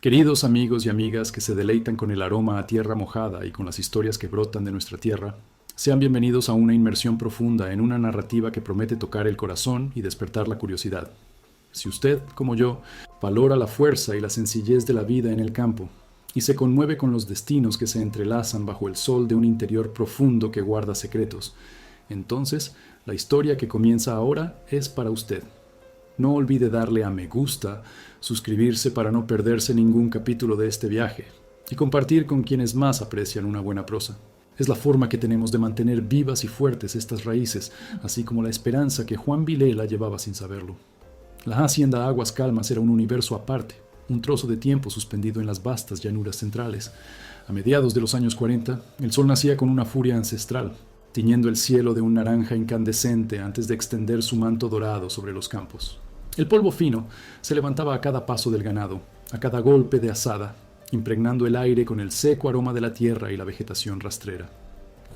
Queridos amigos y amigas que se deleitan con el aroma a tierra mojada y con las historias que brotan de nuestra tierra, sean bienvenidos a una inmersión profunda en una narrativa que promete tocar el corazón y despertar la curiosidad. Si usted, como yo, valora la fuerza y la sencillez de la vida en el campo y se conmueve con los destinos que se entrelazan bajo el sol de un interior profundo que guarda secretos, entonces la historia que comienza ahora es para usted. No olvide darle a me gusta, suscribirse para no perderse ningún capítulo de este viaje y compartir con quienes más aprecian una buena prosa. Es la forma que tenemos de mantener vivas y fuertes estas raíces, así como la esperanza que Juan Vilela llevaba sin saberlo. La hacienda Aguas Calmas era un universo aparte, un trozo de tiempo suspendido en las vastas llanuras centrales. A mediados de los años 40, el sol nacía con una furia ancestral, tiñendo el cielo de un naranja incandescente antes de extender su manto dorado sobre los campos. El polvo fino se levantaba a cada paso del ganado, a cada golpe de azada, impregnando el aire con el seco aroma de la tierra y la vegetación rastrera.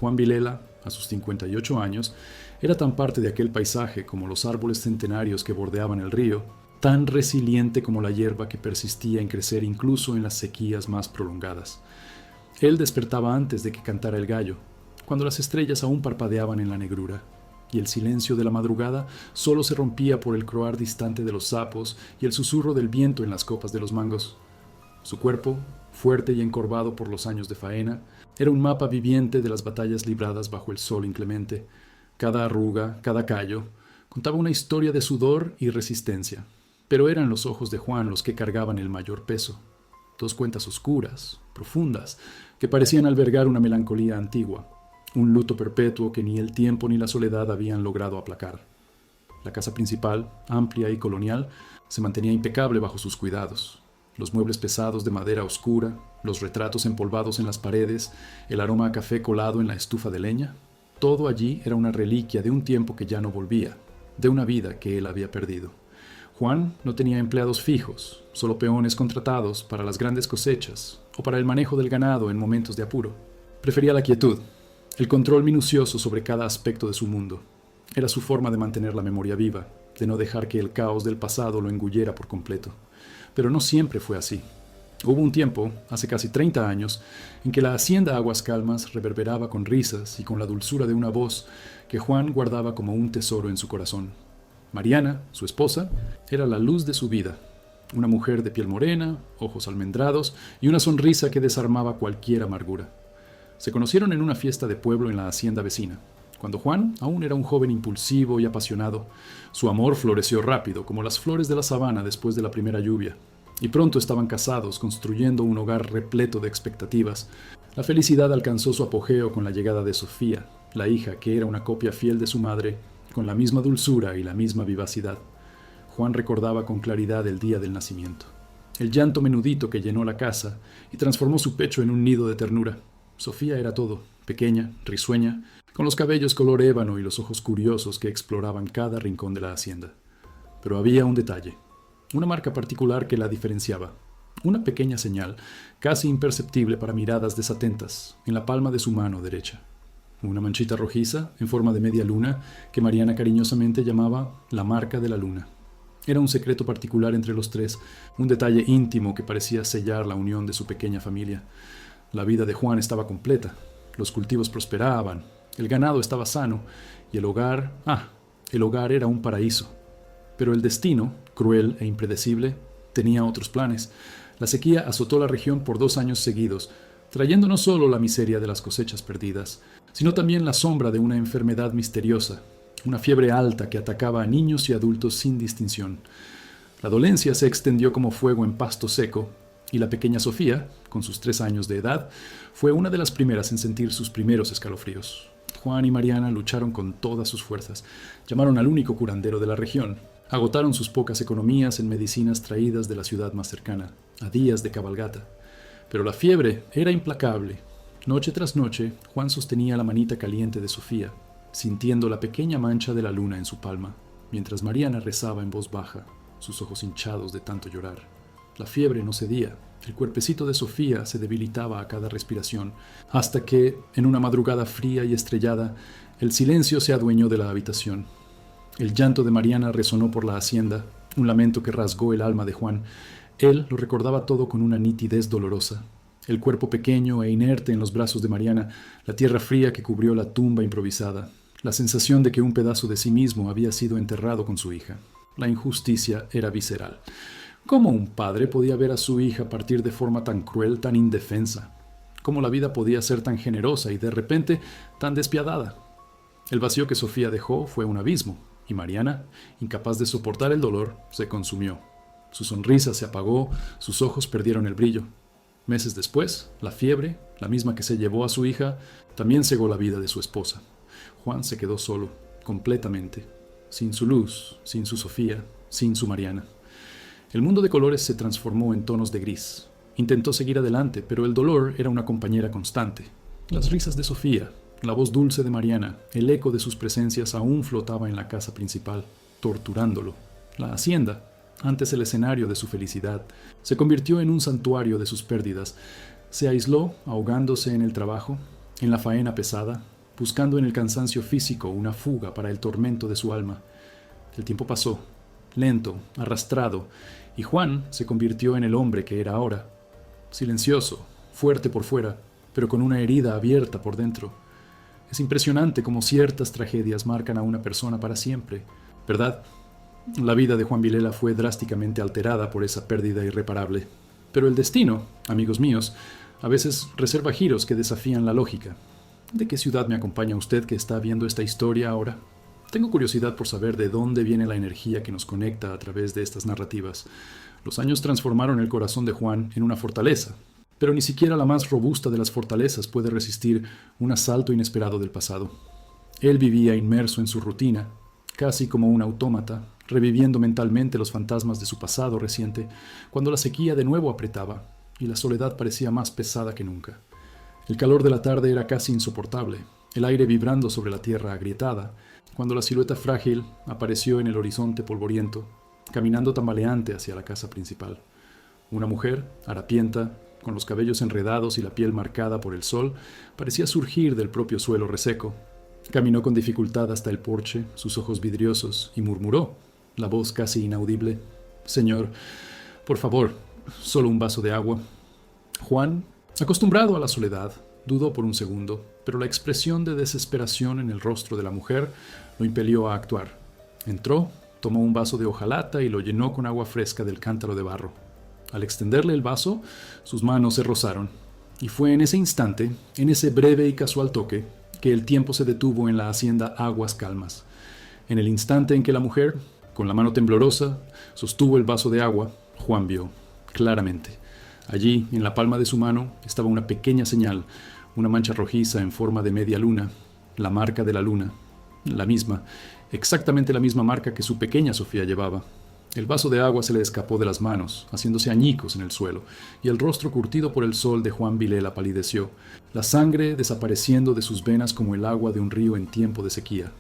Juan Vilela, a sus 58 años, era tan parte de aquel paisaje como los árboles centenarios que bordeaban el río, tan resiliente como la hierba que persistía en crecer incluso en las sequías más prolongadas. Él despertaba antes de que cantara el gallo, cuando las estrellas aún parpadeaban en la negrura, y el silencio de la madrugada solo se rompía por el croar distante de los sapos y el susurro del viento en las copas de los mangos. Su cuerpo, fuerte y encorvado por los años de faena, era un mapa viviente de las batallas libradas bajo el sol inclemente. Cada arruga, cada callo, contaba una historia de sudor y resistencia, pero eran los ojos de Juan los que cargaban el mayor peso. Dos cuentas oscuras, profundas, que parecían albergar una melancolía antigua, un luto perpetuo que ni el tiempo ni la soledad habían logrado aplacar. La casa principal, amplia y colonial, se mantenía impecable bajo sus cuidados. Los muebles pesados de madera oscura, los retratos empolvados en las paredes, el aroma a café colado en la estufa de leña, todo allí era una reliquia de un tiempo que ya no volvía, de una vida que él había perdido. Juan no tenía empleados fijos, solo peones contratados para las grandes cosechas o para el manejo del ganado en momentos de apuro. Prefería la quietud, el control minucioso sobre cada aspecto de su mundo. Era su forma de mantener la memoria viva, de no dejar que el caos del pasado lo engullera por completo. Pero no siempre fue así. Hubo un tiempo, hace casi 30 años, en que la hacienda Aguas Calmas reverberaba con risas y con la dulzura de una voz que Juan guardaba como un tesoro en su corazón. Mariana, su esposa, era la luz de su vida. Una mujer de piel morena, ojos almendrados y una sonrisa que desarmaba cualquier amargura. Se conocieron en una fiesta de pueblo en la hacienda vecina, cuando Juan aún era un joven impulsivo y apasionado. Su amor floreció rápido, como las flores de la sabana después de la primera lluvia, y pronto estaban casados, construyendo un hogar repleto de expectativas. La felicidad alcanzó su apogeo con la llegada de Sofía, la hija que era una copia fiel de su madre, con la misma dulzura y la misma vivacidad. Juan recordaba con claridad el día del nacimiento, el llanto menudito que llenó la casa y transformó su pecho en un nido de ternura. Sofía era todo, pequeña, risueña, con los cabellos color ébano y los ojos curiosos que exploraban cada rincón de la hacienda. Pero había un detalle, una marca particular que la diferenciaba, una pequeña señal, casi imperceptible para miradas desatentas, en la palma de su mano derecha. Una manchita rojiza, en forma de media luna, que Mariana cariñosamente llamaba la marca de la luna. Era un secreto particular entre los tres, un detalle íntimo que parecía sellar la unión de su pequeña familia. La vida de Juan estaba completa, los cultivos prosperaban, el ganado estaba sano y el hogar era un paraíso. Pero el destino, cruel e impredecible, tenía otros planes. La sequía azotó la región por 2 años seguidos, trayendo no solo la miseria de las cosechas perdidas, sino también la sombra de una enfermedad misteriosa, una fiebre alta que atacaba a niños y adultos sin distinción. La dolencia se extendió como fuego en pasto seco, y la pequeña Sofía, con sus 3 años de edad, fue una de las primeras en sentir sus primeros escalofríos. Juan y Mariana lucharon con todas sus fuerzas, llamaron al único curandero de la región, agotaron sus pocas economías en medicinas traídas de la ciudad más cercana, a días de cabalgata. Pero la fiebre era implacable. Noche tras noche, Juan sostenía la manita caliente de Sofía, sintiendo la pequeña mancha de la luna en su palma, mientras Mariana rezaba en voz baja, sus ojos hinchados de tanto llorar. La fiebre no cedía, el cuerpecito de Sofía se debilitaba a cada respiración, hasta que, en una madrugada fría y estrellada, el silencio se adueñó de la habitación. El llanto de Mariana resonó por la hacienda, un lamento que rasgó el alma de Juan. Él lo recordaba todo con una nitidez dolorosa. El cuerpo pequeño e inerte en los brazos de Mariana, la tierra fría que cubrió la tumba improvisada, la sensación de que un pedazo de sí mismo había sido enterrado con su hija. La injusticia era visceral. ¿Cómo un padre podía ver a su hija partir de forma tan cruel, tan indefensa? ¿Cómo la vida podía ser tan generosa y de repente tan despiadada? El vacío que Sofía dejó fue un abismo, y Mariana, incapaz de soportar el dolor, se consumió. Su sonrisa se apagó, sus ojos perdieron el brillo. Meses después, la fiebre, la misma que se llevó a su hija, también cegó la vida de su esposa. Juan se quedó solo, completamente, sin su luz, sin su Sofía, sin su Mariana. El mundo de colores se transformó en tonos de gris. Intentó seguir adelante, pero el dolor era una compañera constante. Las risas de Sofía, la voz dulce de Mariana, el eco de sus presencias aún flotaba en la casa principal, torturándolo. La hacienda, antes el escenario de su felicidad, se convirtió en un santuario de sus pérdidas. Se aisló, ahogándose en el trabajo, en la faena pesada, buscando en el cansancio físico una fuga para el tormento de su alma. El tiempo pasó, lento, arrastrado, y Juan se convirtió en el hombre que era ahora. Silencioso, fuerte por fuera, pero con una herida abierta por dentro. Es impresionante cómo ciertas tragedias marcan a una persona para siempre, ¿verdad? La vida de Juan Vilela fue drásticamente alterada por esa pérdida irreparable. Pero el destino, amigos míos, a veces reserva giros que desafían la lógica. ¿De qué ciudad me acompaña usted que está viendo esta historia ahora? Tengo curiosidad por saber de dónde viene la energía que nos conecta a través de estas narrativas. Los años transformaron el corazón de Juan en una fortaleza, pero ni siquiera la más robusta de las fortalezas puede resistir un asalto inesperado del pasado. Él vivía inmerso en su rutina, casi como un autómata, reviviendo mentalmente los fantasmas de su pasado reciente, cuando la sequía de nuevo apretaba y la soledad parecía más pesada que nunca. El calor de la tarde era casi insoportable, el aire vibrando sobre la tierra agrietada, cuando la silueta frágil apareció en el horizonte polvoriento, caminando tambaleante hacia la casa principal. Una mujer, harapienta, con los cabellos enredados y la piel marcada por el sol, parecía surgir del propio suelo reseco. Caminó con dificultad hasta el porche, sus ojos vidriosos, y murmuró, la voz casi inaudible: «Señor, por favor, solo un vaso de agua». Juan, acostumbrado a la soledad, dudó por un segundo, pero la expresión de desesperación en el rostro de la mujer lo impelió a actuar. Entró, tomó un vaso de hojalata y lo llenó con agua fresca del cántaro de barro. Al extenderle el vaso, sus manos se rozaron, y fue en ese instante, en ese breve y casual toque, que el tiempo se detuvo en la hacienda Aguas Calmas. En el instante en que la mujer, con la mano temblorosa, sostuvo el vaso de agua, Juan vio, claramente. Allí, en la palma de su mano, estaba una pequeña señal, una mancha rojiza en forma de media luna, la marca de la luna, la misma, exactamente la misma marca que su pequeña Sofía llevaba. El vaso de agua se le escapó de las manos, haciéndose añicos en el suelo, y el rostro curtido por el sol de Juan Vilela palideció, la sangre desapareciendo de sus venas como el agua de un río en tiempo de sequía.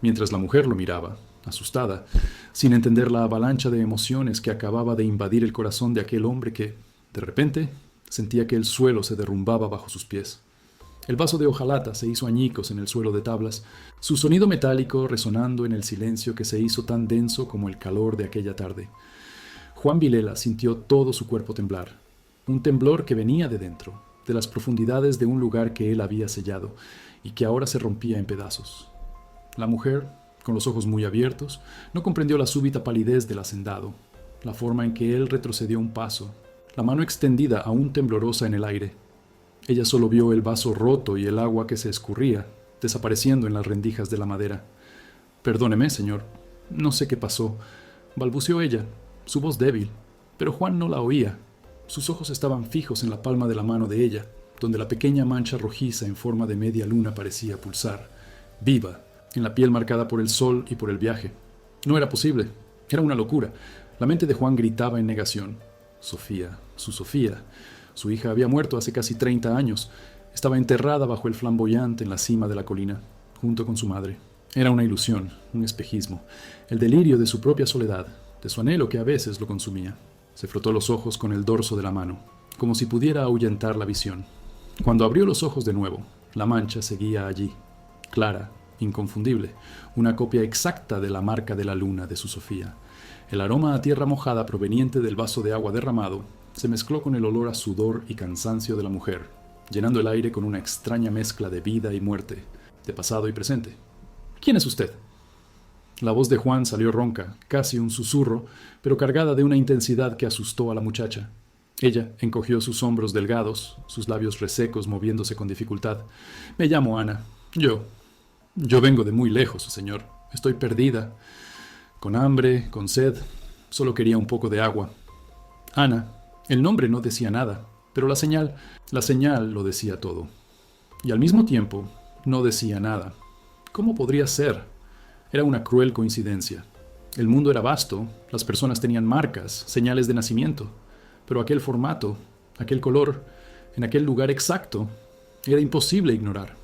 Mientras la mujer lo miraba, asustada, sin entender la avalancha de emociones que acababa de invadir el corazón de aquel hombre que, de repente, sentía que el suelo se derrumbaba bajo sus pies. El vaso de hojalata se hizo añicos en el suelo de tablas, su sonido metálico resonando en el silencio que se hizo tan denso como el calor de aquella tarde. Juan Vilela sintió todo su cuerpo temblar, un temblor que venía de dentro, de las profundidades de un lugar que él había sellado y que ahora se rompía en pedazos. La mujer, con los ojos muy abiertos, no comprendió la súbita palidez del hacendado, la forma en que él retrocedió un paso, la mano extendida aún temblorosa en el aire. Ella solo vio el vaso roto y el agua que se escurría, desapareciendo en las rendijas de la madera. «Perdóneme, señor, no sé qué pasó», balbuceó ella, su voz débil, pero Juan no la oía. Sus ojos estaban fijos en la palma de la mano de ella, donde la pequeña mancha rojiza en forma de media luna parecía pulsar, viva, en la piel marcada por el sol y por el viaje. No era posible, era una locura. La mente de Juan gritaba en negación. Sofía, su Sofía. Su hija había muerto hace casi 30 años. Estaba enterrada bajo el flamboyante en la cima de la colina, junto con su madre. Era una ilusión, un espejismo, el delirio de su propia soledad, de su anhelo que a veces lo consumía. Se frotó los ojos con el dorso de la mano, como si pudiera ahuyentar la visión. Cuando abrió los ojos de nuevo, la mancha seguía allí, clara, inconfundible, una copia exacta de la marca de la luna de su Sofía. El aroma a tierra mojada proveniente del vaso de agua derramado se mezcló con el olor a sudor y cansancio de la mujer, llenando el aire con una extraña mezcla de vida y muerte, de pasado y presente. ¿Quién es usted? La voz de Juan salió ronca, casi un susurro, pero cargada de una intensidad que asustó a la muchacha. Ella encogió sus hombros delgados, sus labios resecos moviéndose con dificultad. Me llamo Ana. Yo vengo de muy lejos, señor. Estoy perdida, con hambre, con sed. Solo quería un poco de agua. Ana. El nombre no decía nada, pero la señal lo decía todo. Y al mismo tiempo, no decía nada. ¿Cómo podría ser? Era una cruel coincidencia. El mundo era vasto, las personas tenían marcas, señales de nacimiento, pero aquel formato, aquel color, en aquel lugar exacto, era imposible ignorar.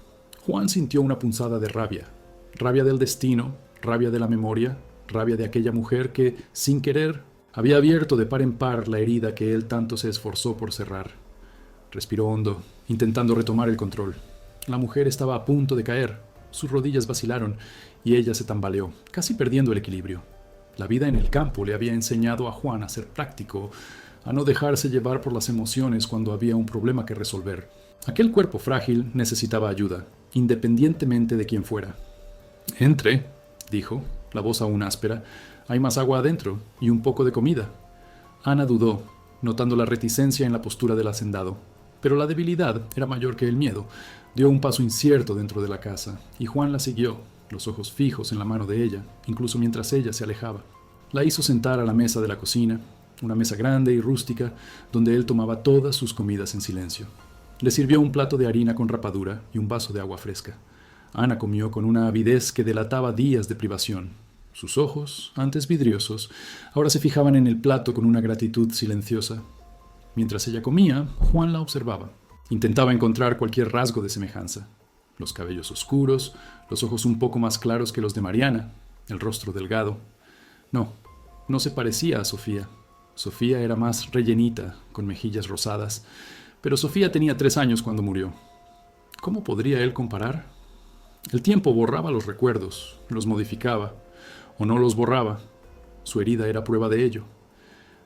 Juan sintió una punzada de rabia, rabia del destino, rabia de la memoria, rabia de aquella mujer que, sin querer, había abierto de par en par la herida que él tanto se esforzó por cerrar. Respiró hondo, intentando retomar el control. La mujer estaba a punto de caer. Sus rodillas vacilaron y ella se tambaleó, casi perdiendo el equilibrio. La vida en el campo le había enseñado a Juan a ser práctico, a no dejarse llevar por las emociones cuando había un problema que resolver. Aquel cuerpo frágil necesitaba ayuda, independientemente de quién fuera. «Entre», dijo, la voz aún áspera. «Hay más agua adentro y un poco de comida». Ana dudó, notando la reticencia en la postura del hacendado. Pero la debilidad era mayor que el miedo. Dio un paso incierto dentro de la casa, y Juan la siguió, los ojos fijos en la mano de ella, incluso mientras ella se alejaba. La hizo sentar a la mesa de la cocina, una mesa grande y rústica, donde él tomaba todas sus comidas en silencio. Le sirvió un plato de harina con rapadura y un vaso de agua fresca. Ana comió con una avidez que delataba días de privación. Sus ojos, antes vidriosos, ahora se fijaban en el plato con una gratitud silenciosa. Mientras ella comía, Juan la observaba. Intentaba encontrar cualquier rasgo de semejanza. Los cabellos oscuros, los ojos un poco más claros que los de Mariana, el rostro delgado. No se parecía a Sofía. Sofía era más rellenita, con mejillas rosadas, pero Sofía tenía 3 años cuando murió. ¿Cómo podría él comparar? El tiempo borraba los recuerdos, los modificaba, o no los borraba. Su herida era prueba de ello.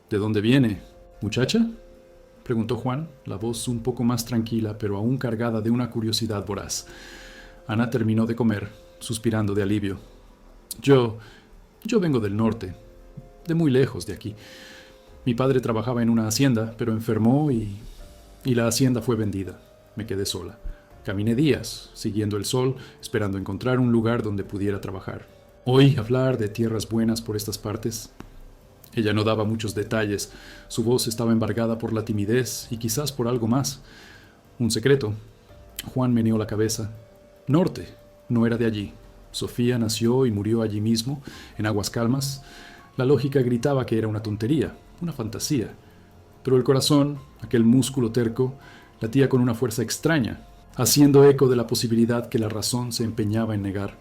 ¿De dónde viene, muchacha?, preguntó Juan, la voz un poco más tranquila, pero aún cargada de una curiosidad voraz. Ana terminó de comer, suspirando de alivio. Yo vengo del norte, de muy lejos de aquí. Mi padre trabajaba en una hacienda, pero enfermó y la hacienda fue vendida. Me quedé sola. Caminé días, siguiendo el sol, esperando encontrar un lugar donde pudiera trabajar. Oí hablar de tierras buenas por estas partes. Ella no daba muchos detalles. Su voz estaba embargada por la timidez y quizás por algo más. Un secreto. Juan meneó la cabeza. Norte. No era de allí. Sofía nació y murió allí mismo, en Aguas Calmas. La lógica gritaba que era una tontería, una fantasía. Pero el corazón, aquel músculo terco, latía con una fuerza extraña, haciendo eco de la posibilidad que la razón se empeñaba en negar.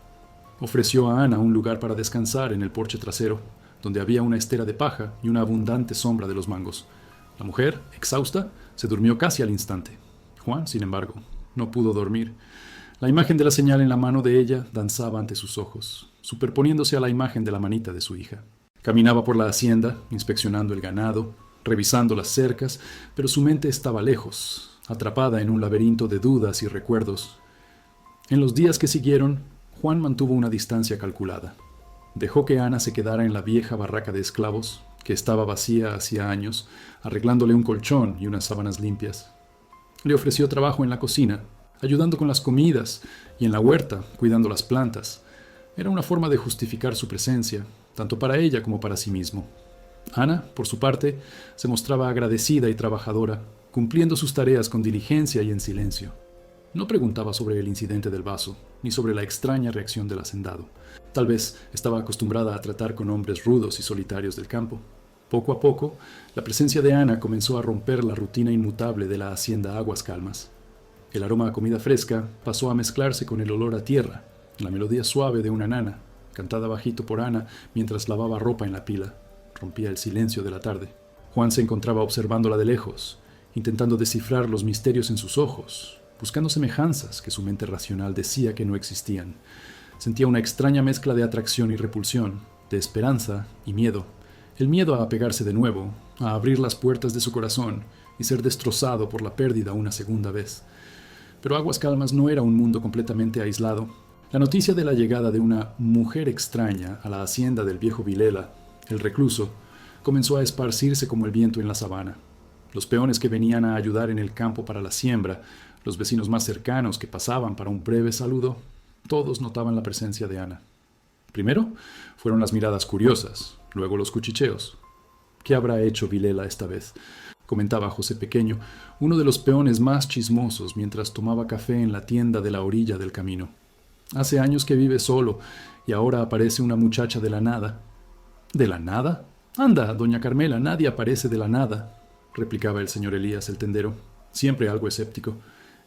Ofreció a Ana un lugar para descansar en el porche trasero, donde había una estera de paja y una abundante sombra de los mangos. La mujer, exhausta, se durmió casi al instante. Juan, sin embargo, no pudo dormir. La imagen de la señal en la mano de ella danzaba ante sus ojos, superponiéndose a la imagen de la manita de su hija. Caminaba por la hacienda, inspeccionando el ganado, revisando las cercas, pero su mente estaba lejos, atrapada en un laberinto de dudas y recuerdos. En los días que siguieron, Juan mantuvo una distancia calculada. Dejó que Ana se quedara en la vieja barraca de esclavos, que estaba vacía hacía años, arreglándole un colchón y unas sábanas limpias. Le ofreció trabajo en la cocina, ayudando con las comidas, y en la huerta, cuidando las plantas. Era una forma de justificar su presencia, tanto para ella como para sí mismo. Ana, por su parte, se mostraba agradecida y trabajadora, cumpliendo sus tareas con diligencia y en silencio. No preguntaba sobre el incidente del vaso, ni sobre la extraña reacción del hacendado. Tal vez estaba acostumbrada a tratar con hombres rudos y solitarios del campo. Poco a poco, la presencia de Ana comenzó a romper la rutina inmutable de la hacienda Aguas Calmas. El aroma a comida fresca pasó a mezclarse con el olor a tierra, la melodía suave de una nana, cantada bajito por Ana mientras lavaba ropa en la pila. Rompía el silencio de la tarde. Juan se encontraba observándola de lejos, intentando descifrar los misterios en sus ojos, buscando semejanzas que su mente racional decía que no existían. Sentía una extraña mezcla de atracción y repulsión, de esperanza y miedo. El miedo a apegarse de nuevo, a abrir las puertas de su corazón y ser destrozado por la pérdida una segunda vez. Pero Aguas Calmas no era un mundo completamente aislado. La noticia de la llegada de una mujer extraña a la hacienda del viejo Vilela, el recluso, comenzó a esparcirse como el viento en la sabana. Los peones que venían a ayudar en el campo para la siembra, los vecinos más cercanos que pasaban para un breve saludo, todos notaban la presencia de Ana. Primero fueron las miradas curiosas, luego los cuchicheos. ¿Qué habrá hecho Vilela esta vez?, comentaba José Pequeño, uno de los peones más chismosos, mientras tomaba café en la tienda de la orilla del camino. Hace años que vive solo y ahora aparece una muchacha de la nada. ¿De la nada? Anda, doña Carmela, nadie aparece de la nada, replicaba el señor Elías el tendero, siempre algo escéptico.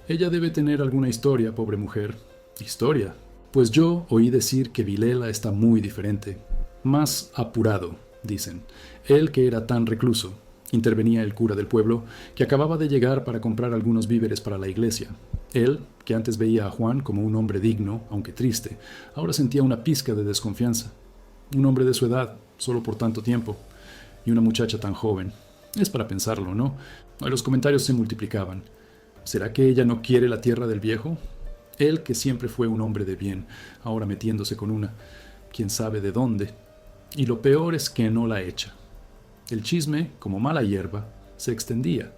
Ella debe tener alguna historia, pobre mujer. ¿Historia? Pues yo oí decir que Vilela está muy diferente. Más apurado, dicen. Él que era tan recluso. Intervenía el cura del pueblo, que acababa de llegar para comprar algunos víveres para la iglesia. Él, que antes veía a Juan como un hombre digno, aunque triste, ahora sentía una pizca de desconfianza. Un hombre de su edad, solo por tanto tiempo, y una muchacha tan joven. Es para pensarlo, ¿no? Los comentarios se multiplicaban. ¿Será que ella no quiere la tierra del viejo? Él, que siempre fue un hombre de bien, ahora metiéndose con una, quién sabe de dónde. Y lo peor es que no la echa. El chisme, como mala hierba, se extendía.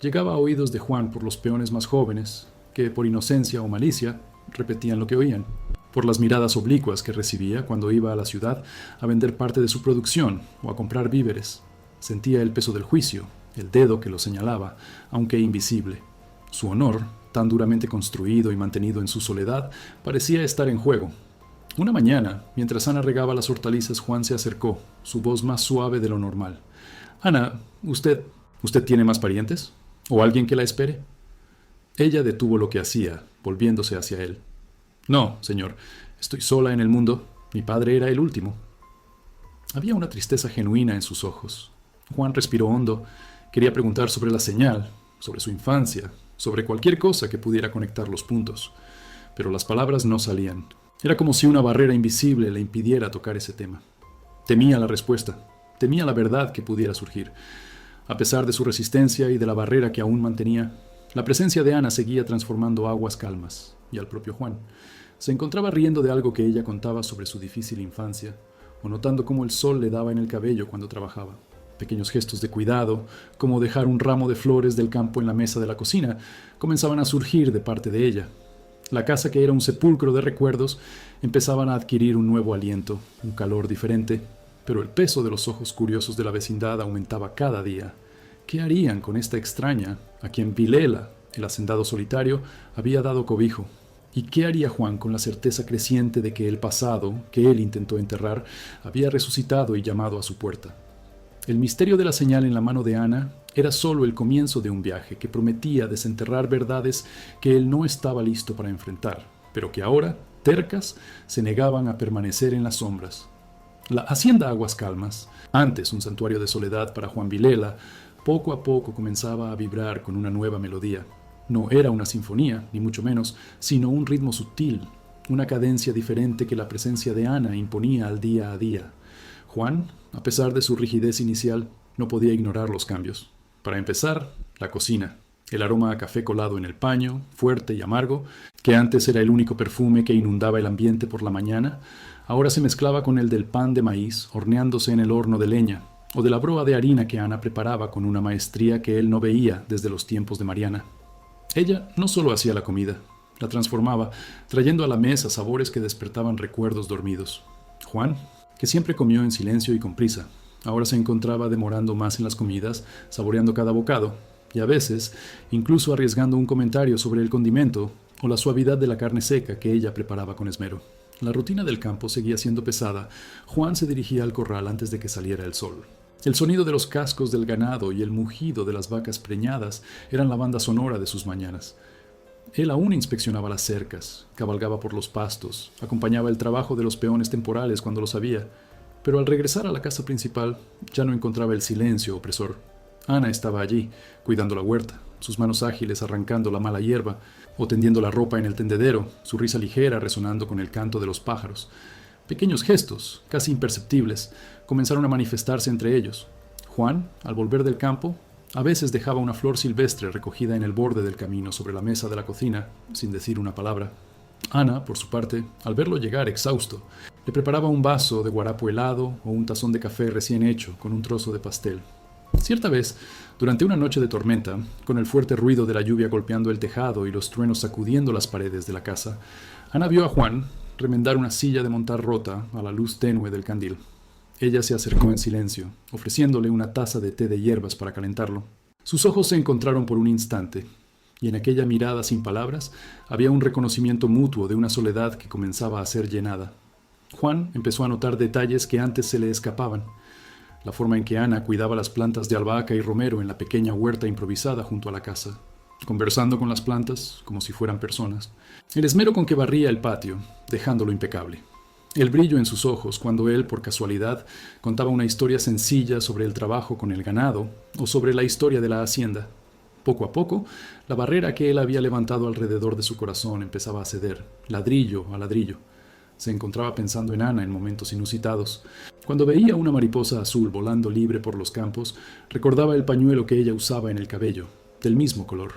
Llegaba a oídos de Juan por los peones más jóvenes, que por inocencia o malicia repetían lo que oían, por las miradas oblicuas que recibía cuando iba a la ciudad a vender parte de su producción o a comprar víveres. Sentía el peso del juicio, el dedo que lo señalaba, aunque invisible. Su honor, tan duramente construido y mantenido en su soledad, parecía estar en juego. Una mañana, mientras Ana regaba las hortalizas, Juan se acercó, su voz más suave de lo normal. «Ana, ¿usted tiene más parientes? ¿O alguien que la espere?» Ella detuvo lo que hacía, volviéndose hacia él. «No, señor, estoy sola en el mundo. Mi padre era el último». Había una tristeza genuina en sus ojos. Juan respiró hondo. Quería preguntar sobre la señal, sobre su infancia, sobre cualquier cosa que pudiera conectar los puntos. Pero las palabras no salían. Era como si una barrera invisible le impidiera tocar ese tema. Temía la respuesta, temía la verdad que pudiera surgir. A pesar de su resistencia y de la barrera que aún mantenía, la presencia de Ana seguía transformando Aguas Calmas, y al propio Juan. Se encontraba riendo de algo que ella contaba sobre su difícil infancia, o notando cómo el sol le daba en el cabello cuando trabajaba. Pequeños gestos de cuidado, como dejar un ramo de flores del campo en la mesa de la cocina, comenzaban a surgir de parte de ella. La casa, que era un sepulcro de recuerdos, empezaban a adquirir un nuevo aliento, un calor diferente, pero el peso de los ojos curiosos de la vecindad aumentaba cada día. ¿Qué harían con esta extraña, a quien Vilela, el hacendado solitario, había dado cobijo? ¿Y qué haría Juan con la certeza creciente de que el pasado, que él intentó enterrar, había resucitado y llamado a su puerta? El misterio de la señal en la mano de Ana era solo el comienzo de un viaje que prometía desenterrar verdades que él no estaba listo para enfrentar, pero que ahora, tercas, se negaban a permanecer en las sombras. La hacienda Aguas Calmas, antes un santuario de soledad para Juan Vilela, poco a poco comenzaba a vibrar con una nueva melodía. No era una sinfonía, ni mucho menos, sino un ritmo sutil, una cadencia diferente que la presencia de Ana imponía al día a día. Juan, a pesar de su rigidez inicial, no podía ignorar los cambios. Para empezar, la cocina. El aroma a café colado en el paño, fuerte y amargo, que antes era el único perfume que inundaba el ambiente por la mañana, ahora se mezclaba con el del pan de maíz horneándose en el horno de leña, o de la broa de harina que Ana preparaba con una maestría que él no veía desde los tiempos de Mariana. Ella no solo hacía la comida, la transformaba, trayendo a la mesa sabores que despertaban recuerdos dormidos. Juan, que siempre comió en silencio y con prisa, ahora se encontraba demorando más en las comidas, saboreando cada bocado, y a veces incluso arriesgando un comentario sobre el condimento o la suavidad de la carne seca que ella preparaba con esmero. La rutina del campo seguía siendo pesada. Juan se dirigía al corral antes de que saliera el sol. El sonido de los cascos del ganado y el mugido de las vacas preñadas eran la banda sonora de sus mañanas. Él aún inspeccionaba las cercas, cabalgaba por los pastos, acompañaba el trabajo de los peones temporales cuando los había, pero al regresar a la casa principal ya no encontraba el silencio opresor. Ana estaba allí, cuidando la huerta, sus manos ágiles arrancando la mala hierba o tendiendo la ropa en el tendedero, su risa ligera resonando con el canto de los pájaros. Pequeños gestos, casi imperceptibles, comenzaron a manifestarse entre ellos. Juan, al volver del campo, a veces dejaba una flor silvestre recogida en el borde del camino sobre la mesa de la cocina, sin decir una palabra. Ana, por su parte, al verlo llegar exhausto, le preparaba un vaso de guarapo helado o un tazón de café recién hecho con un trozo de pastel. Cierta vez, durante una noche de tormenta, con el fuerte ruido de la lluvia golpeando el tejado y los truenos sacudiendo las paredes de la casa, Ana vio a Juan remendar una silla de montar rota a la luz tenue del candil. Ella se acercó en silencio, ofreciéndole una taza de té de hierbas para calentarlo. Sus ojos se encontraron por un instante, y en aquella mirada sin palabras había un reconocimiento mutuo de una soledad que comenzaba a ser llenada. Juan empezó a notar detalles que antes se le escapaban. La forma en que Ana cuidaba las plantas de albahaca y romero en la pequeña huerta improvisada junto a la casa, conversando con las plantas como si fueran personas. El esmero con que barría el patio, dejándolo impecable. El brillo en sus ojos cuando él, por casualidad, contaba una historia sencilla sobre el trabajo con el ganado o sobre la historia de la hacienda. Poco a poco, la barrera que él había levantado alrededor de su corazón empezaba a ceder, ladrillo a ladrillo. Se encontraba pensando en Ana en momentos inusitados. Cuando veía una mariposa azul volando libre por los campos, recordaba el pañuelo que ella usaba en el cabello, del mismo color.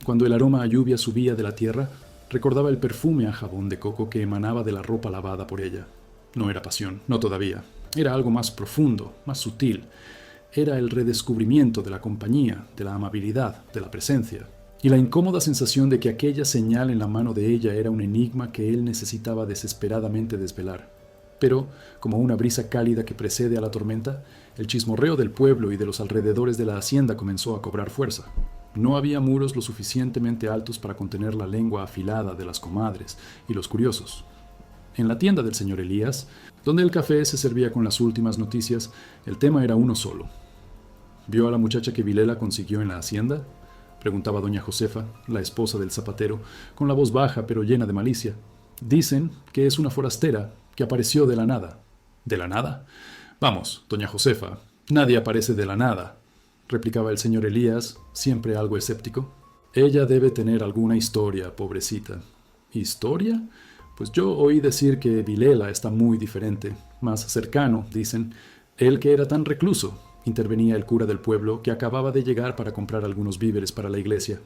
Cuando el aroma a lluvia subía de la tierra, recordaba el perfume a jabón de coco que emanaba de la ropa lavada por ella. No era pasión, no todavía. Era algo más profundo, más sutil. Era el redescubrimiento de la compañía, de la amabilidad, de la presencia. Y la incómoda sensación de que aquella señal en la mano de ella era un enigma que él necesitaba desesperadamente desvelar. Pero, como una brisa cálida que precede a la tormenta, el chismorreo del pueblo y de los alrededores de la hacienda comenzó a cobrar fuerza. No había muros lo suficientemente altos para contener la lengua afilada de las comadres y los curiosos. En la tienda del señor Elías, donde el café se servía con las últimas noticias, el tema era uno solo. ¿Vio a la muchacha que Vilela consiguió en la hacienda?, preguntaba doña Josefa, la esposa del zapatero, con la voz baja pero llena de malicia. Dicen que es una forastera que apareció de la nada. ¿De la nada? Vamos, doña Josefa, nadie aparece de la nada, replicaba el señor Elías, siempre algo escéptico. Ella debe tener alguna historia, pobrecita. ¿Historia? Pues yo oí decir que Vilela está muy diferente, más cercano, dicen. Él que era tan recluso, intervenía el cura del pueblo que acababa de llegar para comprar algunos víveres para la iglesia.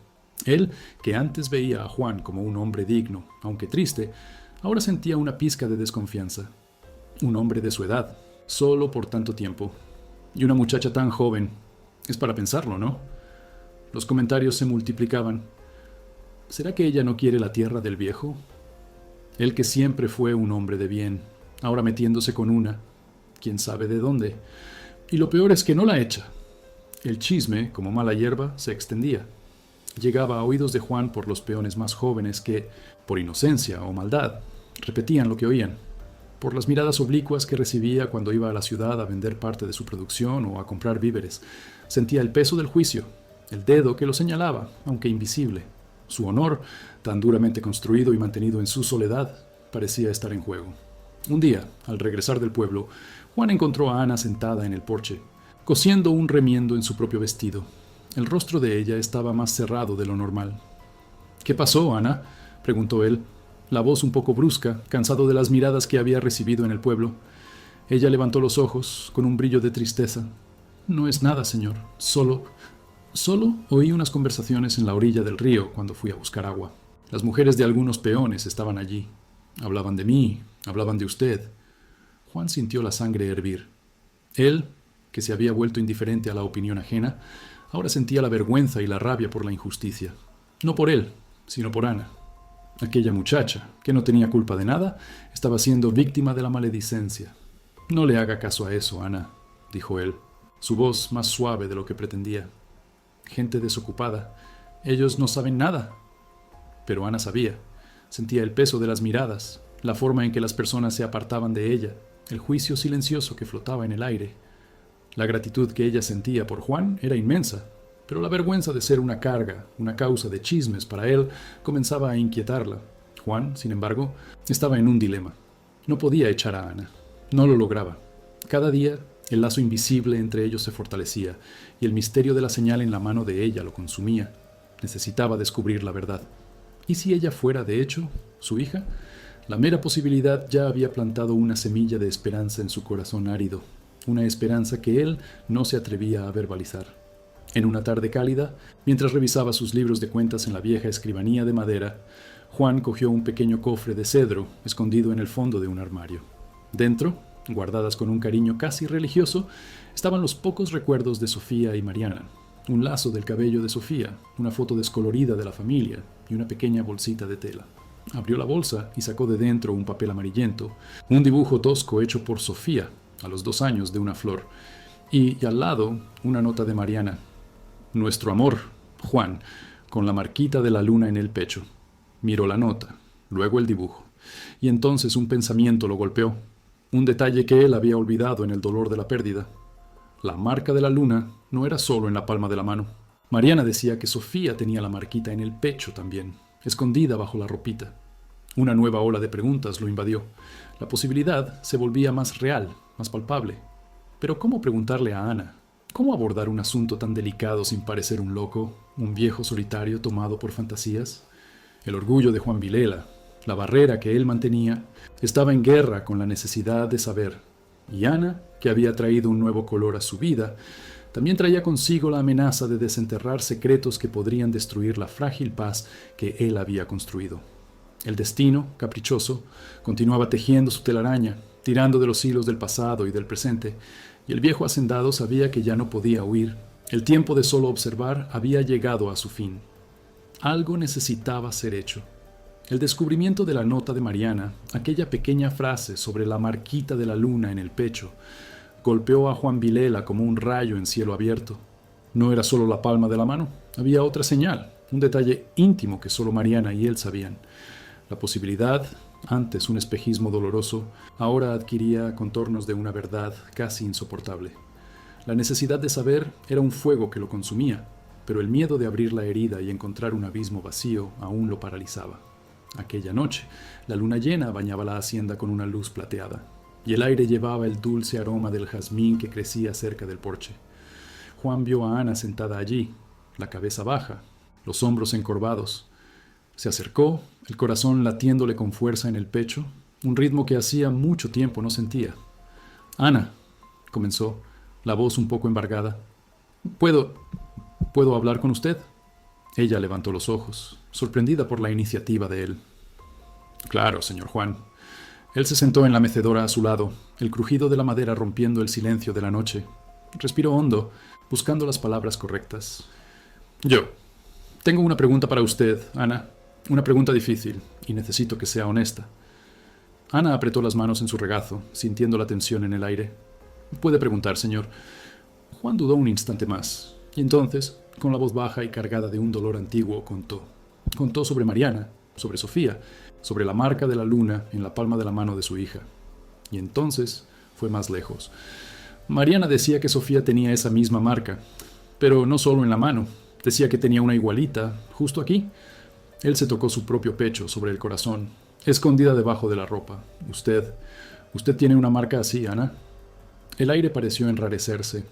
Él, que antes veía a Juan como un hombre digno, aunque triste, ahora sentía una pizca de desconfianza. Un hombre de su edad, solo por tanto tiempo. Y una muchacha tan joven. Es para pensarlo, ¿no? Los comentarios se multiplicaban. ¿Será que ella no quiere la tierra del viejo? Él que siempre fue un hombre de bien, ahora metiéndose con una, quién sabe de dónde. Y lo peor es que no la echa. El chisme, como mala hierba, se extendía. Llegaba a oídos de Juan por los peones más jóvenes que, por inocencia o maldad, repetían lo que oían. Por las miradas oblicuas que recibía cuando iba a la ciudad a vender parte de su producción o a comprar víveres. Sentía el peso del juicio, el dedo que lo señalaba, aunque invisible. Su honor, tan duramente construido y mantenido en su soledad, parecía estar en juego. Un día, al regresar del pueblo, Juan encontró a Ana sentada en el porche, cosiendo un remiendo en su propio vestido. El rostro de ella estaba más cerrado de lo normal. «¿Qué pasó, Ana?», preguntó él, la voz un poco brusca, cansado de las miradas que había recibido en el pueblo. Ella levantó los ojos, con un brillo de tristeza. «No es nada, señor. Solo oí unas conversaciones en la orilla del río cuando fui a buscar agua. Las mujeres de algunos peones estaban allí. Hablaban de mí, hablaban de usted». Juan sintió la sangre hervir. Él, que se había vuelto indiferente a la opinión ajena, ahora sentía la vergüenza y la rabia por la injusticia. No por él, sino por Ana. Aquella muchacha, que no tenía culpa de nada, estaba siendo víctima de la maledicencia. «No le haga caso a eso, Ana», dijo él, su voz más suave de lo que pretendía. «Gente desocupada. Ellos no saben nada». Pero Ana sabía. Sentía el peso de las miradas, la forma en que las personas se apartaban de ella, el juicio silencioso que flotaba en el aire. La gratitud que ella sentía por Juan era inmensa, pero la vergüenza de ser una carga, una causa de chismes para él, comenzaba a inquietarla. Juan, sin embargo, estaba en un dilema. No podía echar a Ana. No lo lograba. Cada día, el lazo invisible entre ellos se fortalecía, y el misterio de la señal en la mano de ella lo consumía. Necesitaba descubrir la verdad. ¿Y si ella fuera, de hecho, su hija? La mera posibilidad ya había plantado una semilla de esperanza en su corazón árido, una esperanza que él no se atrevía a verbalizar. En una tarde cálida, mientras revisaba sus libros de cuentas en la vieja escribanía de madera, Juan cogió un pequeño cofre de cedro escondido en el fondo de un armario. Dentro, guardadas con un cariño casi religioso, estaban los pocos recuerdos de Sofía y Mariana, un lazo del cabello de Sofía, una foto descolorida de la familia y una pequeña bolsita de tela. Abrió la bolsa y sacó de dentro un papel amarillento, un dibujo tosco hecho por Sofía, a los 2 años, de una flor, y al lado una nota de Mariana. Nuestro amor, Juan, con la marquita de la luna en el pecho. Miró la nota, luego el dibujo, y entonces un pensamiento lo golpeó, un detalle que él había olvidado en el dolor de la pérdida. La marca de la luna no era solo en la palma de la mano. Mariana decía que Sofía tenía la marquita en el pecho también, escondida bajo la ropita. Una nueva ola de preguntas lo invadió. La posibilidad se volvía más real, más palpable. Pero ¿cómo preguntarle a Ana? ¿Cómo abordar un asunto tan delicado sin parecer un loco, un viejo solitario tomado por fantasías? El orgullo de Juan Vilela, la barrera que él mantenía, estaba en guerra con la necesidad de saber. Y Ana, que había traído un nuevo color a su vida, también traía consigo la amenaza de desenterrar secretos que podrían destruir la frágil paz que él había construido. El destino, caprichoso, continuaba tejiendo su telaraña, tirando de los hilos del pasado y del presente, y el viejo hacendado sabía que ya no podía huir. El tiempo de solo observar había llegado a su fin. Algo necesitaba ser hecho. El descubrimiento de la nota de Mariana, aquella pequeña frase sobre la marquita de la luna en el pecho, golpeó a Juan Vilela como un rayo en cielo abierto. No era solo la palma de la mano, había otra señal, un detalle íntimo que solo Mariana y él sabían. La posibilidad, antes un espejismo doloroso, ahora adquiría contornos de una verdad casi insoportable. La necesidad de saber era un fuego que lo consumía, pero el miedo de abrir la herida y encontrar un abismo vacío aún lo paralizaba. Aquella noche, la luna llena bañaba la hacienda con una luz plateada, y el aire llevaba el dulce aroma del jazmín que crecía cerca del porche. Juan vio a Ana sentada allí, la cabeza baja, los hombros encorvados. Se acercó, el corazón latiéndole con fuerza en el pecho, un ritmo que hacía mucho tiempo no sentía. «Ana», comenzó, la voz un poco embargada. ¿Puedo hablar con usted?» Ella levantó los ojos, sorprendida por la iniciativa de él. «Claro, señor Juan». Él se sentó en la mecedora a su lado, el crujido de la madera rompiendo el silencio de la noche. Respiró hondo, buscando las palabras correctas. «Yo tengo una pregunta para usted, Ana. Una pregunta difícil, y necesito que sea honesta». Ana apretó las manos en su regazo, sintiendo la tensión en el aire. «Puede preguntar, señor». Juan dudó un instante más, y entonces, con la voz baja y cargada de un dolor antiguo, contó. Contó sobre Mariana, sobre Sofía, sobre la marca de la luna en la palma de la mano de su hija. Y entonces fue más lejos. Mariana decía que Sofía tenía esa misma marca, pero no solo en la mano. Decía que tenía una igualita, justo aquí. Él se tocó su propio pecho sobre el corazón, escondida debajo de la ropa. Usted tiene una marca así, Ana». El aire pareció enrarecerse.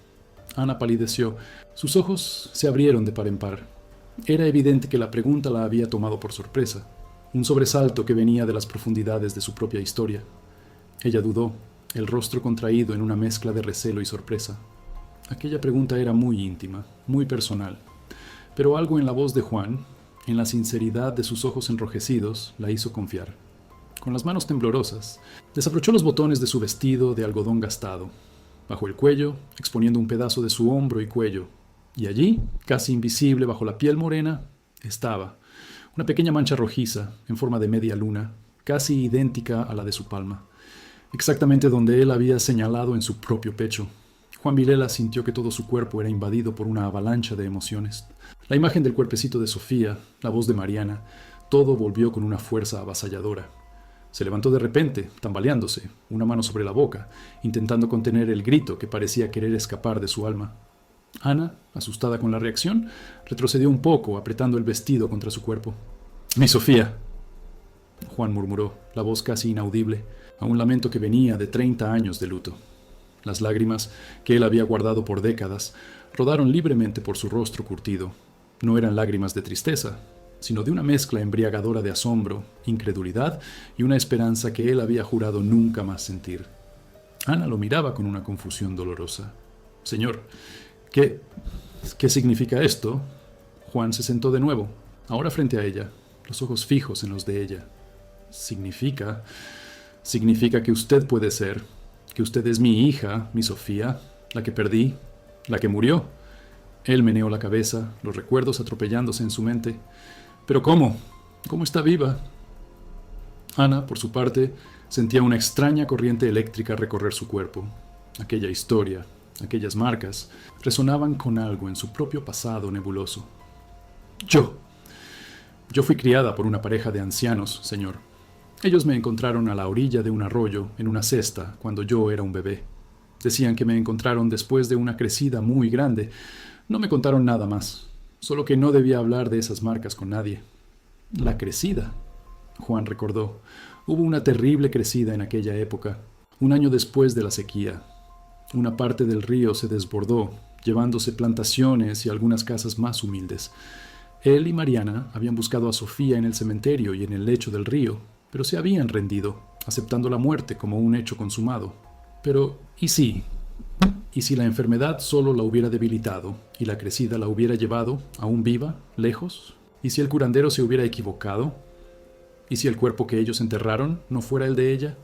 Ana palideció. Sus ojos se abrieron de par en par. Era evidente que la pregunta la había tomado por sorpresa, un sobresalto que venía de las profundidades de su propia historia. Ella dudó, el rostro contraído en una mezcla de recelo y sorpresa. Aquella pregunta era muy íntima, muy personal, pero algo en la voz de Juan, en la sinceridad de sus ojos enrojecidos, la hizo confiar. Con las manos temblorosas, desabrochó los botones de su vestido de algodón gastado, bajo el cuello, exponiendo un pedazo de su hombro y cuello, y allí, casi invisible bajo la piel morena, estaba una pequeña mancha rojiza en forma de media luna, casi idéntica a la de su palma, exactamente donde él había señalado en su propio pecho. Juan Vilela sintió que todo su cuerpo era invadido por una avalancha de emociones. La imagen del cuerpecito de Sofía, la voz de Mariana, todo volvió con una fuerza avasalladora. Se levantó de repente, tambaleándose, una mano sobre la boca, intentando contener el grito que parecía querer escapar de su alma. Ana, asustada con la reacción, retrocedió un poco, apretando el vestido contra su cuerpo. «Mi Sofía», Juan murmuró, la voz casi inaudible, a un lamento que venía de 30 años de luto. Las lágrimas, que él había guardado por décadas, rodaron libremente por su rostro curtido. No eran lágrimas de tristeza, sino de una mezcla embriagadora de asombro, incredulidad y una esperanza que él había jurado nunca más sentir. Ana lo miraba con una confusión dolorosa. «Señor, ¿qué significa esto?» Juan se sentó de nuevo, ahora frente a ella, los ojos fijos en los de ella. Significa que usted puede ser, que usted es mi hija, mi Sofía, la que perdí, la que murió». Él meneó la cabeza, los recuerdos atropellándose en su mente. «¿Pero cómo? ¿Cómo está viva?» Ana, por su parte, sentía una extraña corriente eléctrica recorrer su cuerpo. Aquella historia, aquellas marcas, resonaban con algo en su propio pasado nebuloso. Yo fui criada por una pareja de ancianos, señor. Ellos me encontraron a la orilla de un arroyo, en una cesta, cuando yo era un bebé. Decían que me encontraron después de una crecida muy grande. No me contaron nada más, solo que no debía hablar de esas marcas con nadie. La crecida, Juan recordó. Hubo una terrible crecida en aquella época, un año después de la sequía. Una parte del río se desbordó, llevándose plantaciones y algunas casas más humildes. Él y Mariana habían buscado a Sofía en el cementerio y en el lecho del río, pero se habían rendido, aceptando la muerte como un hecho consumado. Pero, ¿y si? ¿Y si la enfermedad solo la hubiera debilitado y la crecida la hubiera llevado, aún viva, lejos? ¿Y si el curandero se hubiera equivocado? ¿Y si el cuerpo que ellos enterraron no fuera el de ella?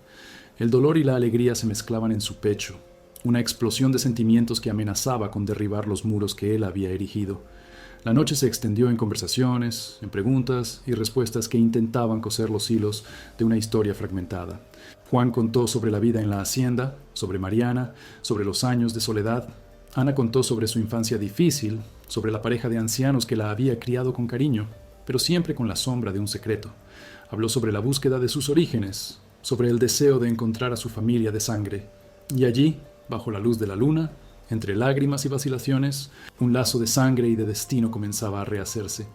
El dolor y la alegría se mezclaban en su pecho, una explosión de sentimientos que amenazaba con derribar los muros que él había erigido. La noche se extendió en conversaciones, en preguntas y respuestas que intentaban coser los hilos de una historia fragmentada. Juan contó sobre la vida en la hacienda, sobre Mariana, sobre los años de soledad. Ana contó sobre su infancia difícil, sobre la pareja de ancianos que la había criado con cariño, pero siempre con la sombra de un secreto. Habló sobre la búsqueda de sus orígenes, sobre el deseo de encontrar a su familia de sangre. Y allí, bajo la luz de la luna, entre lágrimas y vacilaciones, un lazo de sangre y de destino comenzaba a rehacerse.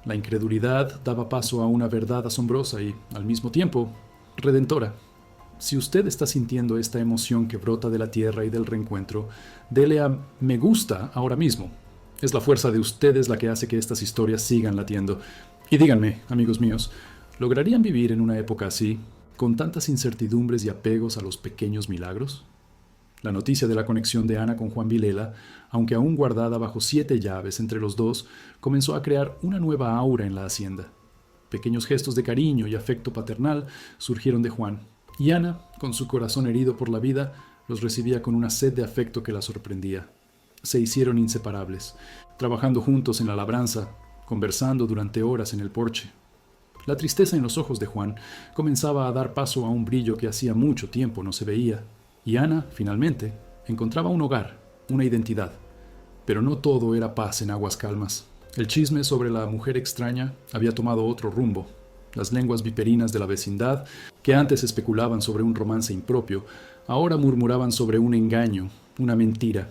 La incredulidad daba paso a una verdad asombrosa y, al mismo tiempo, redentora. Si usted está sintiendo esta emoción que brota de la tierra y del reencuentro, dele a me gusta ahora mismo. Es la fuerza de ustedes la que hace que estas historias sigan latiendo. Y díganme, amigos míos, ¿lograrían vivir en una época así, con tantas incertidumbres y apegos a los pequeños milagros? La noticia de la conexión de Ana con Juan Vilela, aunque aún guardada bajo 7 llaves entre los dos, comenzó a crear una nueva aura en la hacienda. Pequeños gestos de cariño y afecto paternal surgieron de Juan, y Ana, con su corazón herido por la vida, los recibía con una sed de afecto que la sorprendía. Se hicieron inseparables, trabajando juntos en la labranza, conversando durante horas en el porche. La tristeza en los ojos de Juan comenzaba a dar paso a un brillo que hacía mucho tiempo no se veía. Y Ana, finalmente, encontraba un hogar, una identidad. Pero no todo era paz en aguas calmas. El chisme sobre la mujer extraña había tomado otro rumbo. Las lenguas viperinas de la vecindad, que antes especulaban sobre un romance impropio, ahora murmuraban sobre un engaño, una mentira.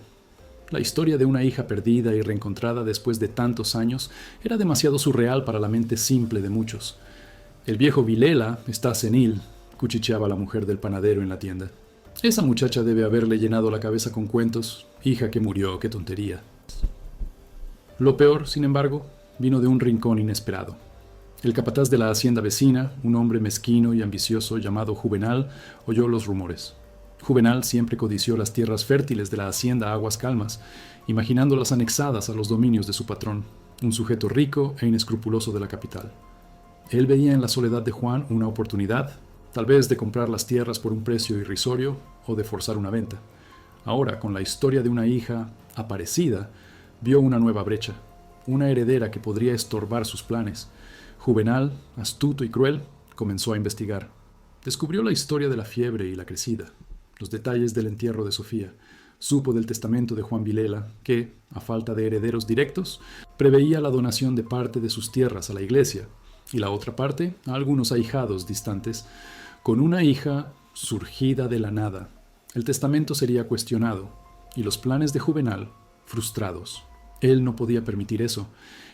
La historia de una hija perdida y reencontrada después de tantos años era demasiado surreal para la mente simple de muchos. «El viejo Vilela está senil», cuchicheaba la mujer del panadero en la tienda. «Esa muchacha debe haberle llenado la cabeza con cuentos. Hija que murió, qué tontería». Lo peor, sin embargo, vino de un rincón inesperado. El capataz de la hacienda vecina, un hombre mezquino y ambicioso llamado Juvenal, oyó los rumores. Juvenal siempre codició las tierras fértiles de la hacienda Aguas Calmas, imaginándolas anexadas a los dominios de su patrón, un sujeto rico e inescrupuloso de la capital. Él veía en la soledad de Juan una oportunidad, tal vez de comprar las tierras por un precio irrisorio o de forzar una venta. Ahora, con la historia de una hija aparecida, vio una nueva brecha, una heredera que podría estorbar sus planes. Juvenal, astuto y cruel, comenzó a investigar. Descubrió la historia de la fiebre y la crecida, los detalles del entierro de Sofía. Supo del testamento de Juan Vilela, que, a falta de herederos directos, preveía la donación de parte de sus tierras a la iglesia, y la otra parte a algunos ahijados distantes, con una hija surgida de la nada. El testamento sería cuestionado, y los planes de Juvenal frustrados. Él no podía permitir eso.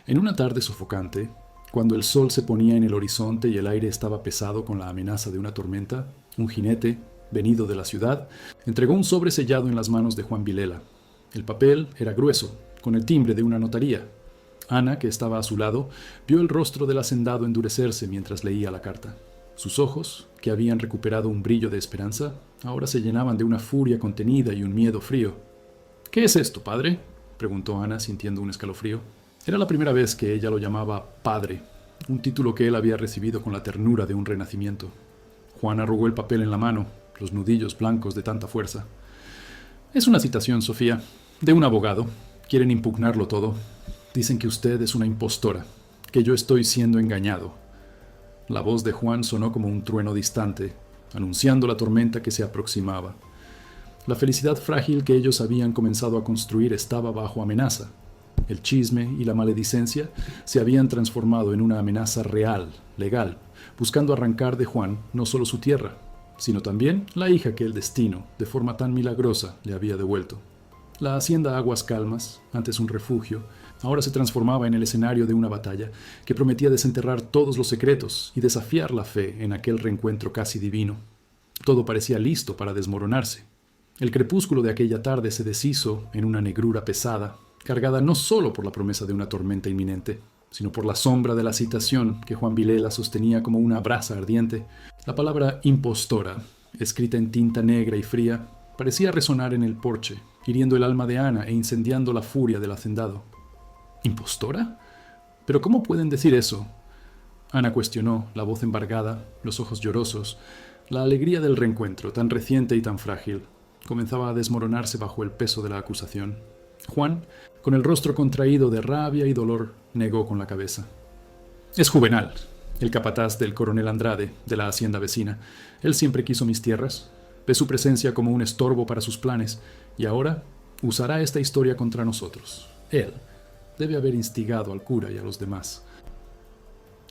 En una tarde sofocante, cuando el sol se ponía en el horizonte y el aire estaba pesado con la amenaza de una tormenta, un jinete, venido de la ciudad, entregó un sobre sellado en las manos de Juan Vilela. El papel era grueso, con el timbre de una notaría. Ana, que estaba a su lado, vio el rostro del hacendado endurecerse mientras leía la carta. Sus ojos, que habían recuperado un brillo de esperanza, ahora se llenaban de una furia contenida y un miedo frío. «¿Qué es esto, padre?», preguntó Ana, sintiendo un escalofrío. Era la primera vez que ella lo llamaba padre, un título que él había recibido con la ternura de un renacimiento. Juan arrugó el papel en la mano, los nudillos blancos de tanta fuerza. «Es una citación, Sofía, de un abogado. Quieren impugnarlo todo. Dicen que usted es una impostora, que yo estoy siendo engañado». La voz de Juan sonó como un trueno distante, anunciando la tormenta que se aproximaba. La felicidad frágil que ellos habían comenzado a construir estaba bajo amenaza. El chisme y la maledicencia se habían transformado en una amenaza real, legal, buscando arrancar de Juan no solo su tierra, sino también la hija que el destino, de forma tan milagrosa, le había devuelto. La hacienda Aguas Calmas, antes un refugio, ahora se transformaba en el escenario de una batalla que prometía desenterrar todos los secretos y desafiar la fe en aquel reencuentro casi divino. Todo parecía listo para desmoronarse. El crepúsculo de aquella tarde se deshizo en una negrura pesada, cargada no solo por la promesa de una tormenta inminente, sino por la sombra de la citación que Juan Vilela sostenía como una brasa ardiente. La palabra impostora, escrita en tinta negra y fría, parecía resonar en el porche, hiriendo el alma de Ana e incendiando la furia del hacendado. ¿Impostora? ¿Pero cómo pueden decir eso? Ana cuestionó, la voz embargada, los ojos llorosos. La alegría del reencuentro, tan reciente y tan frágil, comenzaba a desmoronarse bajo el peso de la acusación. Juan, con el rostro contraído de rabia y dolor, negó con la cabeza. «Es Juvenal, el capataz del coronel Andrade, de la hacienda vecina. Él siempre quiso mis tierras, ve su presencia como un estorbo para sus planes, y ahora usará esta historia contra nosotros. Él debe haber instigado al cura y a los demás».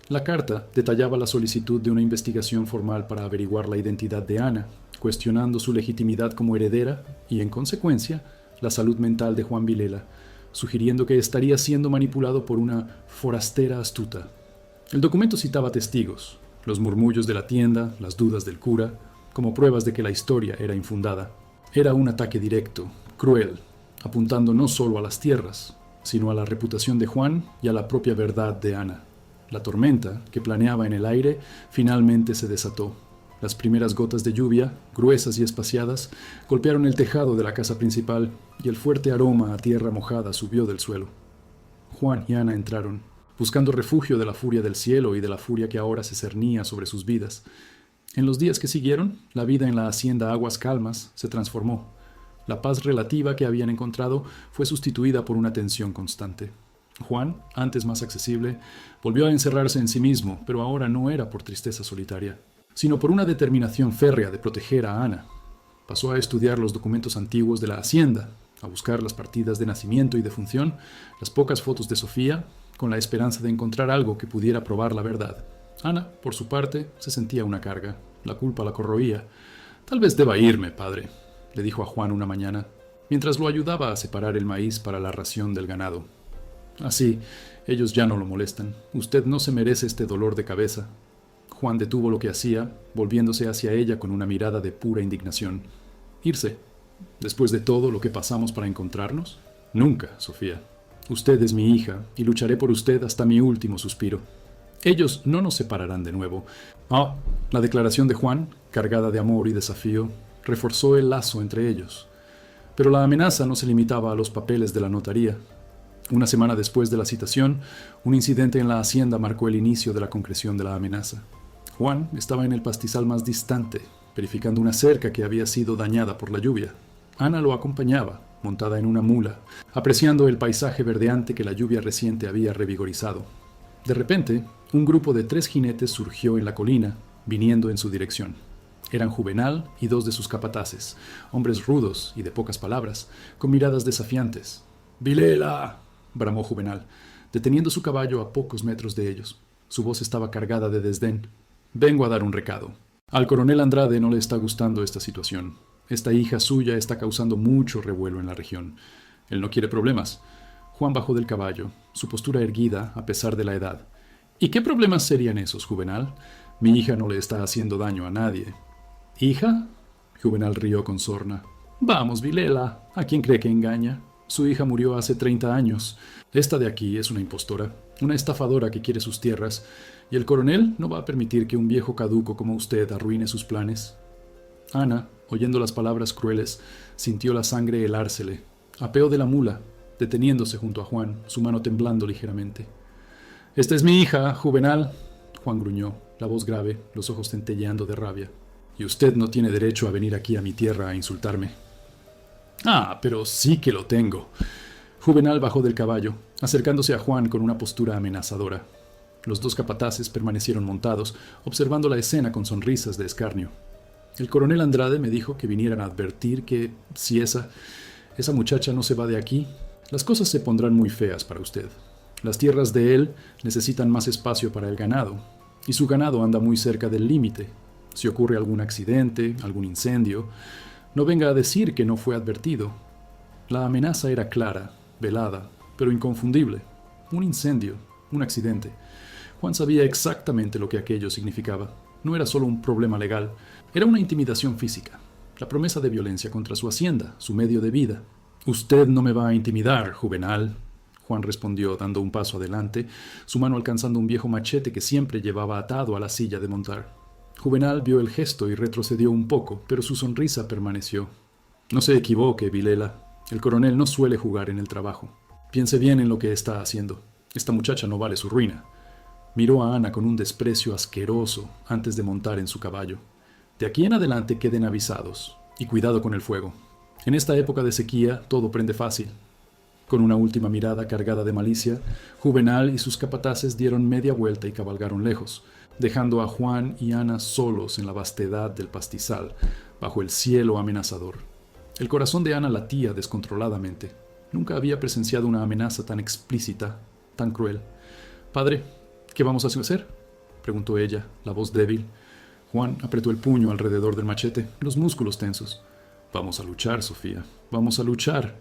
La carta detallaba la solicitud de una investigación formal para averiguar la identidad de Ana, cuestionando su legitimidad como heredera y, en consecuencia, la salud mental de Juan Vilela, sugiriendo que estaría siendo manipulado por una forastera astuta. El documento citaba testigos, los murmullos de la tienda, las dudas del cura, como pruebas de que la historia era infundada. Era un ataque directo, cruel, apuntando no solo a las tierras, sino a la reputación de Juan y a la propia verdad de Ana. La tormenta, que planeaba en el aire, finalmente se desató. Las primeras gotas de lluvia, gruesas y espaciadas, golpearon el tejado de la casa principal y el fuerte aroma a tierra mojada subió del suelo. Juan y Ana entraron, buscando refugio de la furia del cielo y de la furia que ahora se cernía sobre sus vidas. En los días que siguieron, la vida en la hacienda Aguas Calmas se transformó. La paz relativa que habían encontrado fue sustituida por una tensión constante. Juan, antes más accesible, volvió a encerrarse en sí mismo, pero ahora no era por tristeza solitaria, sino por una determinación férrea de proteger a Ana. Pasó a estudiar los documentos antiguos de la hacienda, a buscar las partidas de nacimiento y defunción, las pocas fotos de Sofía, con la esperanza de encontrar algo que pudiera probar la verdad. Ana, por su parte, se sentía una carga. La culpa la corroía. «Tal vez deba irme, padre», le dijo a Juan una mañana, mientras lo ayudaba a separar el maíz para la ración del ganado. «Así, ellos ya no lo molestan. Usted no se merece este dolor de cabeza». Juan detuvo lo que hacía, volviéndose hacia ella con una mirada de pura indignación. «¿Irse? ¿Después de todo lo que pasamos para encontrarnos? Nunca, Sofía. Usted es mi hija y lucharé por usted hasta mi último suspiro. Ellos no nos separarán de nuevo». La declaración de Juan, cargada de amor y desafío, reforzó el lazo entre ellos. Pero la amenaza no se limitaba a los papeles de la notaría. Una semana después de la citación, un incidente en la hacienda marcó el inicio de la concreción de la amenaza. Juan estaba en el pastizal más distante, verificando una cerca que había sido dañada por la lluvia. Ana lo acompañaba, montada en una mula, apreciando el paisaje verdeante que la lluvia reciente había revigorizado. De repente, un grupo de 3 jinetes surgió en la colina, viniendo en su dirección. Eran Juvenal y 2 de sus capataces, hombres rudos y de pocas palabras, con miradas desafiantes. «¡Vilela!», bramó Juvenal, deteniendo su caballo a pocos metros de ellos. Su voz estaba cargada de desdén. «Vengo a dar un recado. Al coronel Andrade no le está gustando esta situación. Esta hija suya está causando mucho revuelo en la región. Él no quiere problemas». Juan bajó del caballo, su postura erguida a pesar de la edad. «¿Y qué problemas serían esos, Juvenal? Mi hija no le está haciendo daño a nadie». «¿Hija?», Juvenal rió con sorna. «Vamos, Vilela, ¿a quién cree que engaña? Su hija murió hace 30 años. Esta de aquí es una impostora, una estafadora que quiere sus tierras, y el coronel no va a permitir que un viejo caduco como usted arruine sus planes. Ana, oyendo las palabras crueles, sintió la sangre helársele. Apeó de la mula, deteniéndose junto a Juan, su mano temblando ligeramente. «Esta es mi hija, Juvenal», Juan gruñó, la voz grave, los ojos centelleando de rabia. «Y usted no tiene derecho a venir aquí a mi tierra a insultarme». «Ah, pero sí que lo tengo». Juvenal bajó del caballo, acercándose a Juan con una postura amenazadora. Los dos capataces permanecieron montados, observando la escena con sonrisas de escarnio. «El coronel Andrade me dijo que vinieran a advertir que, si esa muchacha no se va de aquí, las cosas se pondrán muy feas para usted. Las tierras de él necesitan más espacio para el ganado, y su ganado anda muy cerca del límite. Si ocurre algún accidente, algún incendio, no venga a decir que no fue advertido». La amenaza era clara, velada, pero inconfundible. Un incendio, un accidente. Juan sabía exactamente lo que aquello significaba. No era solo un problema legal, era una intimidación física. La promesa de violencia contra su hacienda, su medio de vida. «Usted no me va a intimidar, Juvenal», Juan respondió dando un paso adelante, su mano alcanzando un viejo machete que siempre llevaba atado a la silla de montar. Juvenal vio el gesto y retrocedió un poco, pero su sonrisa permaneció. «No se equivoque, Vilela. El coronel no suele jugar en el trabajo. Piense bien en lo que está haciendo. Esta muchacha no vale su ruina». Miró a Ana con un desprecio asqueroso antes de montar en su caballo. «De aquí en adelante queden avisados. Y cuidado con el fuego. En esta época de sequía todo prende fácil». Con una última mirada cargada de malicia, Juvenal y sus capataces dieron media vuelta y cabalgaron lejos, dejando a Juan y Ana solos en la vastedad del pastizal, bajo el cielo amenazador. El corazón de Ana latía descontroladamente. Nunca había presenciado una amenaza tan explícita, tan cruel. «Padre, ¿qué vamos a hacer?», preguntó ella, la voz débil. Juan apretó el puño alrededor del machete, los músculos tensos. «Vamos a luchar, Sofía, vamos a luchar.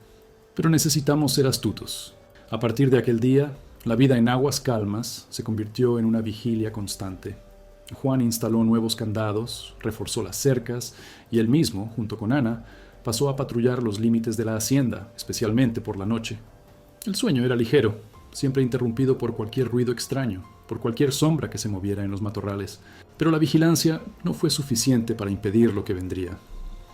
Pero necesitamos ser astutos». A partir de aquel día, la vida en Aguas Calmas se convirtió en una vigilia constante. Juan instaló nuevos candados, reforzó las cercas, y él mismo, junto con Ana, pasó a patrullar los límites de la hacienda, especialmente por la noche. El sueño era ligero, siempre interrumpido por cualquier ruido extraño, por cualquier sombra que se moviera en los matorrales. Pero la vigilancia no fue suficiente para impedir lo que vendría.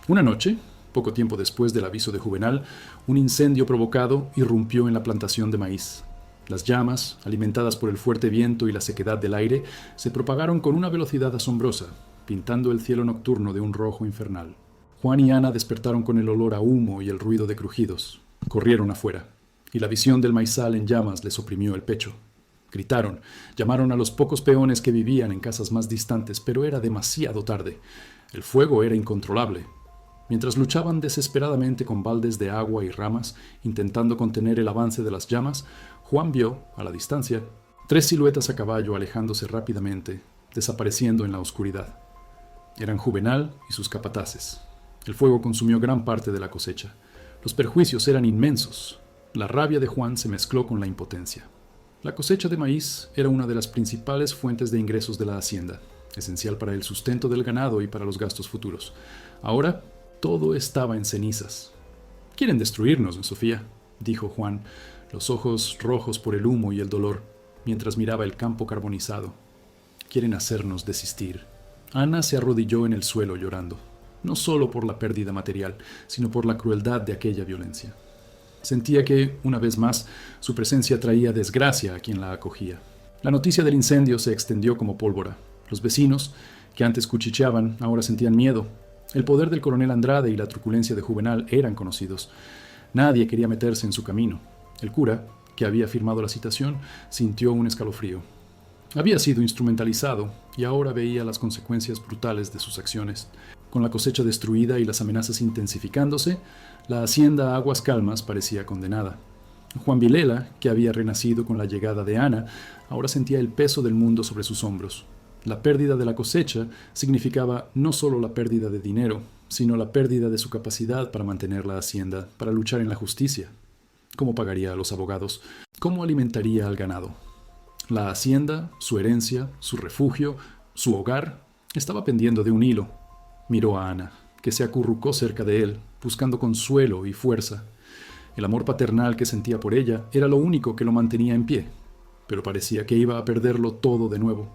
Una noche, poco tiempo después del aviso de Juvenal, un incendio provocado irrumpió en la plantación de maíz. Las llamas, alimentadas por el fuerte viento y la sequedad del aire, se propagaron con una velocidad asombrosa, pintando el cielo nocturno de un rojo infernal. Juan y Ana despertaron con el olor a humo y el ruido de crujidos. Corrieron afuera, y la visión del maizal en llamas les oprimió el pecho. Gritaron, llamaron a los pocos peones que vivían en casas más distantes, pero era demasiado tarde. El fuego era incontrolable. Mientras luchaban desesperadamente con baldes de agua y ramas, intentando contener el avance de las llamas, Juan vio, a la distancia, 3 siluetas a caballo alejándose rápidamente, desapareciendo en la oscuridad. Eran Juvenal y sus capataces. El fuego consumió gran parte de la cosecha. Los perjuicios eran inmensos. La rabia de Juan se mezcló con la impotencia. La cosecha de maíz era una de las principales fuentes de ingresos de la hacienda, esencial para el sustento del ganado y para los gastos futuros. Ahora, todo estaba en cenizas. «Quieren destruirnos, Sofía», dijo Juan, los ojos rojos por el humo y el dolor, mientras miraba el campo carbonizado. «Quieren hacernos desistir». Ana se arrodilló en el suelo llorando, no solo por la pérdida material, sino por la crueldad de aquella violencia. Sentía que, una vez más, su presencia traía desgracia a quien la acogía. La noticia del incendio se extendió como pólvora. Los vecinos, que antes cuchicheaban, ahora sentían miedo. El poder del coronel Andrade y la truculencia de Juvenal eran conocidos. Nadie quería meterse en su camino. El cura, que había firmado la citación, sintió un escalofrío. Había sido instrumentalizado y ahora veía las consecuencias brutales de sus acciones. Con la cosecha destruida y las amenazas intensificándose, la hacienda Aguas Calmas parecía condenada. Juan Vilela, que había renacido con la llegada de Ana, ahora sentía el peso del mundo sobre sus hombros. La pérdida de la cosecha significaba no solo la pérdida de dinero, sino la pérdida de su capacidad para mantener la hacienda, para luchar en la justicia. ¿Cómo pagaría a los abogados? ¿Cómo alimentaría al ganado? La hacienda, su herencia, su refugio, su hogar, estaba pendiendo de un hilo. Miró a Ana, que se acurrucó cerca de él, buscando consuelo y fuerza. El amor paternal que sentía por ella era lo único que lo mantenía en pie, pero parecía que iba a perderlo todo de nuevo.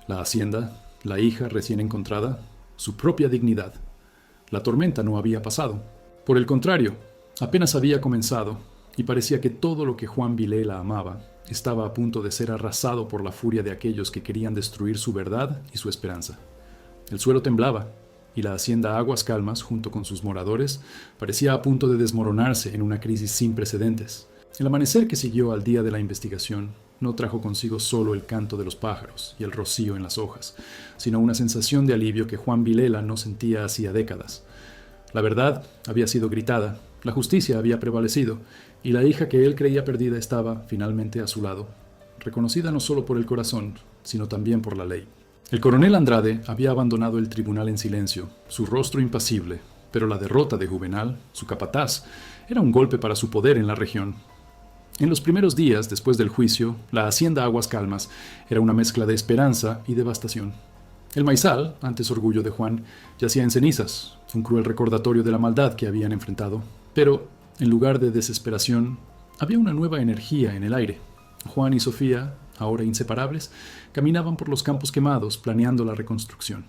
La hacienda, la hija recién encontrada, su propia dignidad. La tormenta no había pasado. Por el contrario, apenas había comenzado, y parecía que todo lo que Juan Vilela amaba estaba a punto de ser arrasado por la furia de aquellos que querían destruir su verdad y su esperanza. El suelo temblaba, y la hacienda Aguas Calmas, junto con sus moradores, parecía a punto de desmoronarse en una crisis sin precedentes. El amanecer que siguió al día de la investigación no trajo consigo solo el canto de los pájaros y el rocío en las hojas, sino una sensación de alivio que Juan Vilela no sentía hacía décadas. La verdad había sido gritada, la justicia había prevalecido, y la hija que él creía perdida estaba, finalmente, a su lado, reconocida no solo por el corazón, sino también por la ley. El coronel Andrade había abandonado el tribunal en silencio, su rostro impasible, pero la derrota de Juvenal, su capataz, era un golpe para su poder en la región. En los primeros días después del juicio, la hacienda Aguas Calmas era una mezcla de esperanza y devastación. El maizal, antes orgullo de Juan, yacía en cenizas, un cruel recordatorio de la maldad que habían enfrentado. Pero, en lugar de desesperación, había una nueva energía en el aire. Juan y Sofía, ahora inseparables, caminaban por los campos quemados planeando la reconstrucción.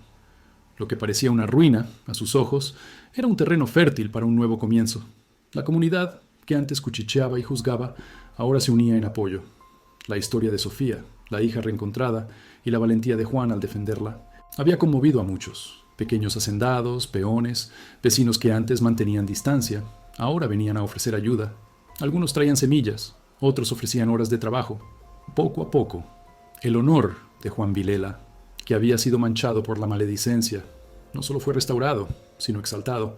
Lo que parecía una ruina, a sus ojos, era un terreno fértil para un nuevo comienzo. La comunidad, que antes cuchicheaba y juzgaba, ahora se unía en apoyo. La historia de Sofía, la hija reencontrada, y la valentía de Juan al defenderla, había conmovido a muchos. Pequeños hacendados, peones, vecinos que antes mantenían distancia, ahora venían a ofrecer ayuda. Algunos traían semillas, otros ofrecían horas de trabajo. Poco a poco, el honor de Juan Vilela, que había sido manchado por la maledicencia, no solo fue restaurado, sino exaltado.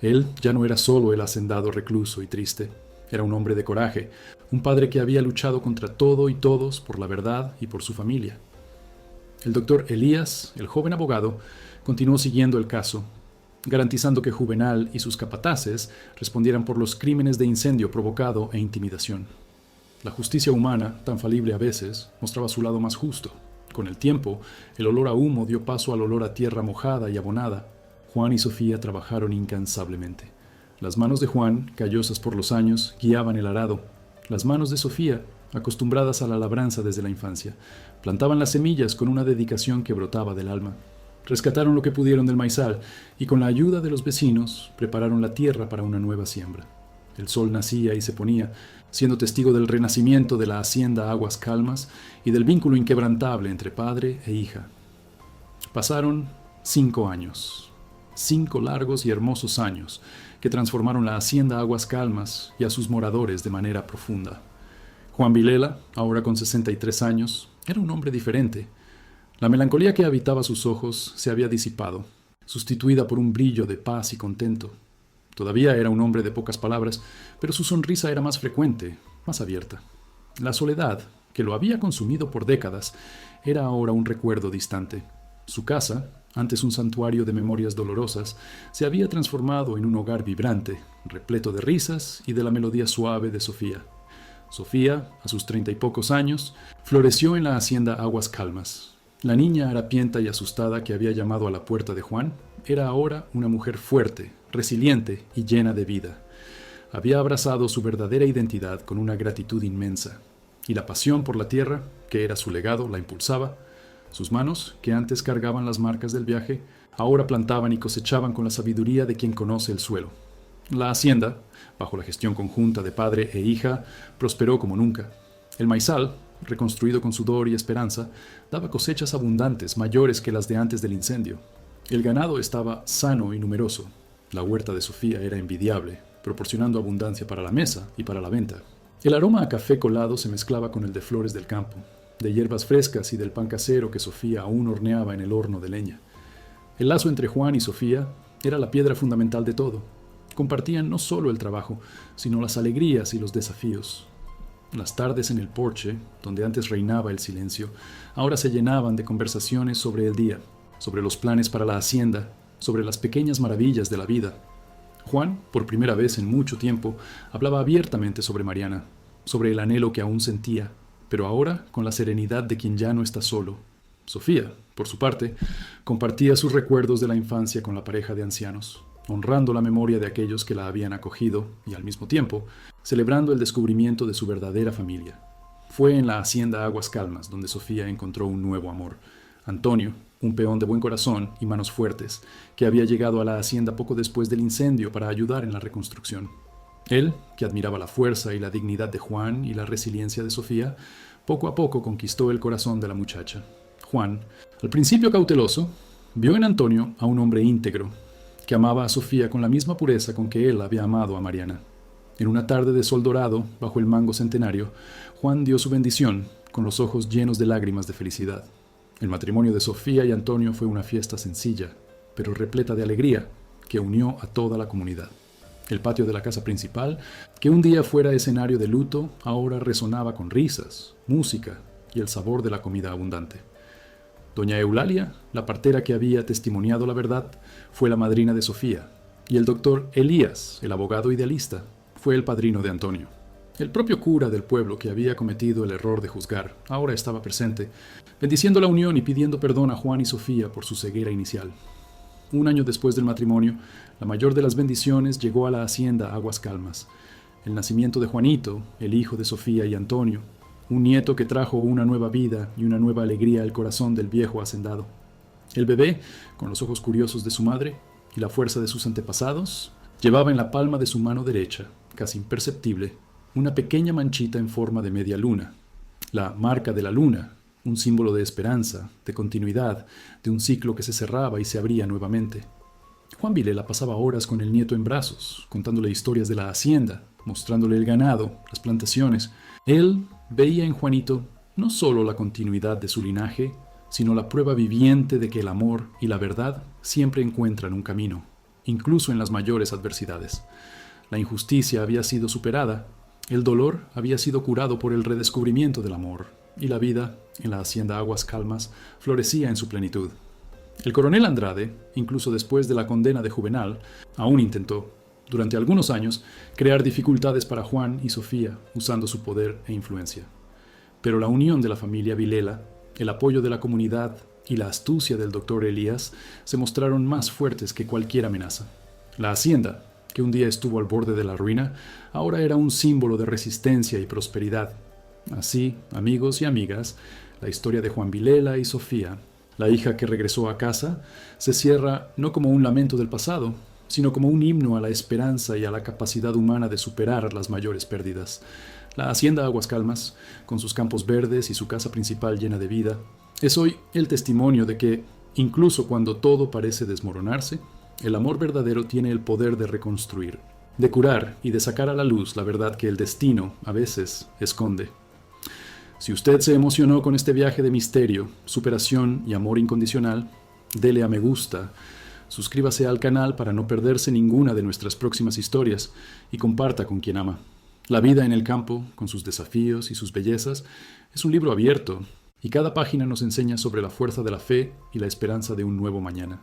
Él ya no era solo el hacendado recluso y triste, era un hombre de coraje, un padre que había luchado contra todo y todos por la verdad y por su familia. El doctor Elías, el joven abogado, continuó siguiendo el caso, garantizando que Juvenal y sus capataces respondieran por los crímenes de incendio provocado e intimidación. La justicia humana, tan falible a veces, mostraba su lado más justo. Con el tiempo, el olor a humo dio paso al olor a tierra mojada y abonada. Juan y Sofía trabajaron incansablemente. Las manos de Juan, callosas por los años, guiaban el arado. Las manos de Sofía, acostumbradas a la labranza desde la infancia, plantaban las semillas con una dedicación que brotaba del alma. Rescataron lo que pudieron del maizal y con la ayuda de los vecinos prepararon la tierra para una nueva siembra. El sol nacía y se ponía, siendo testigo del renacimiento de la hacienda Aguas Calmas y del vínculo inquebrantable entre padre e hija. Pasaron 5 años. 5 largos y hermosos años que transformaron la hacienda Aguas Calmas y a sus moradores de manera profunda. Juan Vilela, ahora con 63 años, era un hombre diferente. La melancolía que habitaba sus ojos se había disipado, sustituida por un brillo de paz y contento. Todavía era un hombre de pocas palabras, pero su sonrisa era más frecuente, más abierta. La soledad, que lo había consumido por décadas, era ahora un recuerdo distante. Su casa, antes un santuario de memorias dolorosas, se había transformado en un hogar vibrante, repleto de risas y de la melodía suave de Sofía. Sofía, a sus 30 y pocos años, floreció en la hacienda Aguas Calmas. La niña harapienta y asustada que había llamado a la puerta de Juan era ahora una mujer fuerte, resiliente y llena de vida. Había abrazado su verdadera identidad con una gratitud inmensa, y la pasión por la tierra, que era su legado, la impulsaba. Sus manos, que antes cargaban las marcas del viaje, ahora plantaban y cosechaban con la sabiduría de quien conoce el suelo. La hacienda, bajo la gestión conjunta de padre e hija, prosperó como nunca. El maizal, reconstruido con sudor y esperanza, daba cosechas abundantes, mayores que las de antes del incendio. El ganado estaba sano y numeroso. La huerta de Sofía era envidiable, proporcionando abundancia para la mesa y para la venta. El aroma a café colado se mezclaba con el de flores del campo, de hierbas frescas y del pan casero que Sofía aún horneaba en el horno de leña. El lazo entre Juan y Sofía era la piedra fundamental de todo. Compartían no solo el trabajo, sino las alegrías y los desafíos. Las tardes en el porche, donde antes reinaba el silencio, ahora se llenaban de conversaciones sobre el día, sobre los planes para la hacienda, sobre las pequeñas maravillas de la vida. Juan, por primera vez en mucho tiempo, hablaba abiertamente sobre Mariana, sobre el anhelo que aún sentía, pero ahora con la serenidad de quien ya no está solo. Sofía, por su parte, compartía sus recuerdos de la infancia con la pareja de ancianos. honrando la memoria de aquellos que la habían acogido y, al mismo tiempo, celebrando el descubrimiento de su verdadera familia. Fue en la hacienda Aguas Calmas donde Sofía encontró un nuevo amor. Antonio, un peón de buen corazón y manos fuertes, que había llegado a la hacienda poco después del incendio para ayudar en la reconstrucción. Él, que admiraba la fuerza y la dignidad de Juan y la resiliencia de Sofía, poco a poco conquistó el corazón de la muchacha. Juan, al principio cauteloso, vio en Antonio a un hombre íntegro, que amaba a Sofía con la misma pureza con que él había amado a Mariana. En una tarde de sol dorado, bajo el mango centenario, Juan dio su bendición, con los ojos llenos de lágrimas de felicidad. El matrimonio de Sofía y Antonio fue una fiesta sencilla, pero repleta de alegría, que unió a toda la comunidad. El patio de la casa principal, que un día fuera escenario de luto, ahora resonaba con risas, música y el sabor de la comida abundante. Doña Eulalia, la partera que había testimoniado la verdad, fue la madrina de Sofía, y el doctor Elías, el abogado idealista, fue el padrino de Antonio. El propio cura del pueblo que había cometido el error de juzgar ahora estaba presente, bendiciendo la unión y pidiendo perdón a Juan y Sofía por su ceguera inicial. Un año después del matrimonio, la mayor de las bendiciones llegó a la hacienda Aguas Calmas. El nacimiento de Juanito, el hijo de Sofía y Antonio, un nieto que trajo una nueva vida y una nueva alegría al corazón del viejo hacendado. El bebé, con los ojos curiosos de su madre y la fuerza de sus antepasados, llevaba en la palma de su mano derecha, casi imperceptible, una pequeña manchita en forma de media luna, la marca de la luna, un símbolo de esperanza, de continuidad, de un ciclo que se cerraba y se abría nuevamente. Juan Vilela pasaba horas con el nieto en brazos, contándole historias de la hacienda, mostrándole el ganado, las plantaciones. Él veía en Juanito no solo la continuidad de su linaje, sino la prueba viviente de que el amor y la verdad siempre encuentran un camino, incluso en las mayores adversidades. La injusticia había sido superada, el dolor había sido curado por el redescubrimiento del amor, y la vida, en la hacienda Aguas Calmas, florecía en su plenitud. El coronel Andrade, incluso después de la condena de Juvenal, aún intentó, durante algunos años, crear dificultades para Juan y Sofía, usando su poder e influencia. Pero la unión de la familia Vilela, el apoyo de la comunidad y la astucia del doctor Elías se mostraron más fuertes que cualquier amenaza. La hacienda, que un día estuvo al borde de la ruina, ahora era un símbolo de resistencia y prosperidad. Así, amigos y amigas, la historia de Juan Vilela y Sofía, la hija que regresó a casa, se cierra no como un lamento del pasado, sino como un himno a la esperanza y a la capacidad humana de superar las mayores pérdidas. La hacienda Aguas Calmas, con sus campos verdes y su casa principal llena de vida, es hoy el testimonio de que, incluso cuando todo parece desmoronarse, el amor verdadero tiene el poder de reconstruir, de curar y de sacar a la luz la verdad que el destino, a veces, esconde. Si usted se emocionó con este viaje de misterio, superación y amor incondicional, dele a me gusta, suscríbase al canal para no perderse ninguna de nuestras próximas historias y comparta con quien ama. La vida en el campo, con sus desafíos y sus bellezas, es un libro abierto y cada página nos enseña sobre la fuerza de la fe y la esperanza de un nuevo mañana.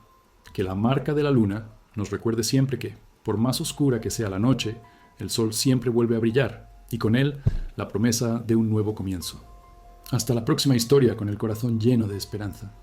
Que la marca de la luna nos recuerde siempre que, por más oscura que sea la noche, el sol siempre vuelve a brillar y con él la promesa de un nuevo comienzo. Hasta la próxima historia con el corazón lleno de esperanza.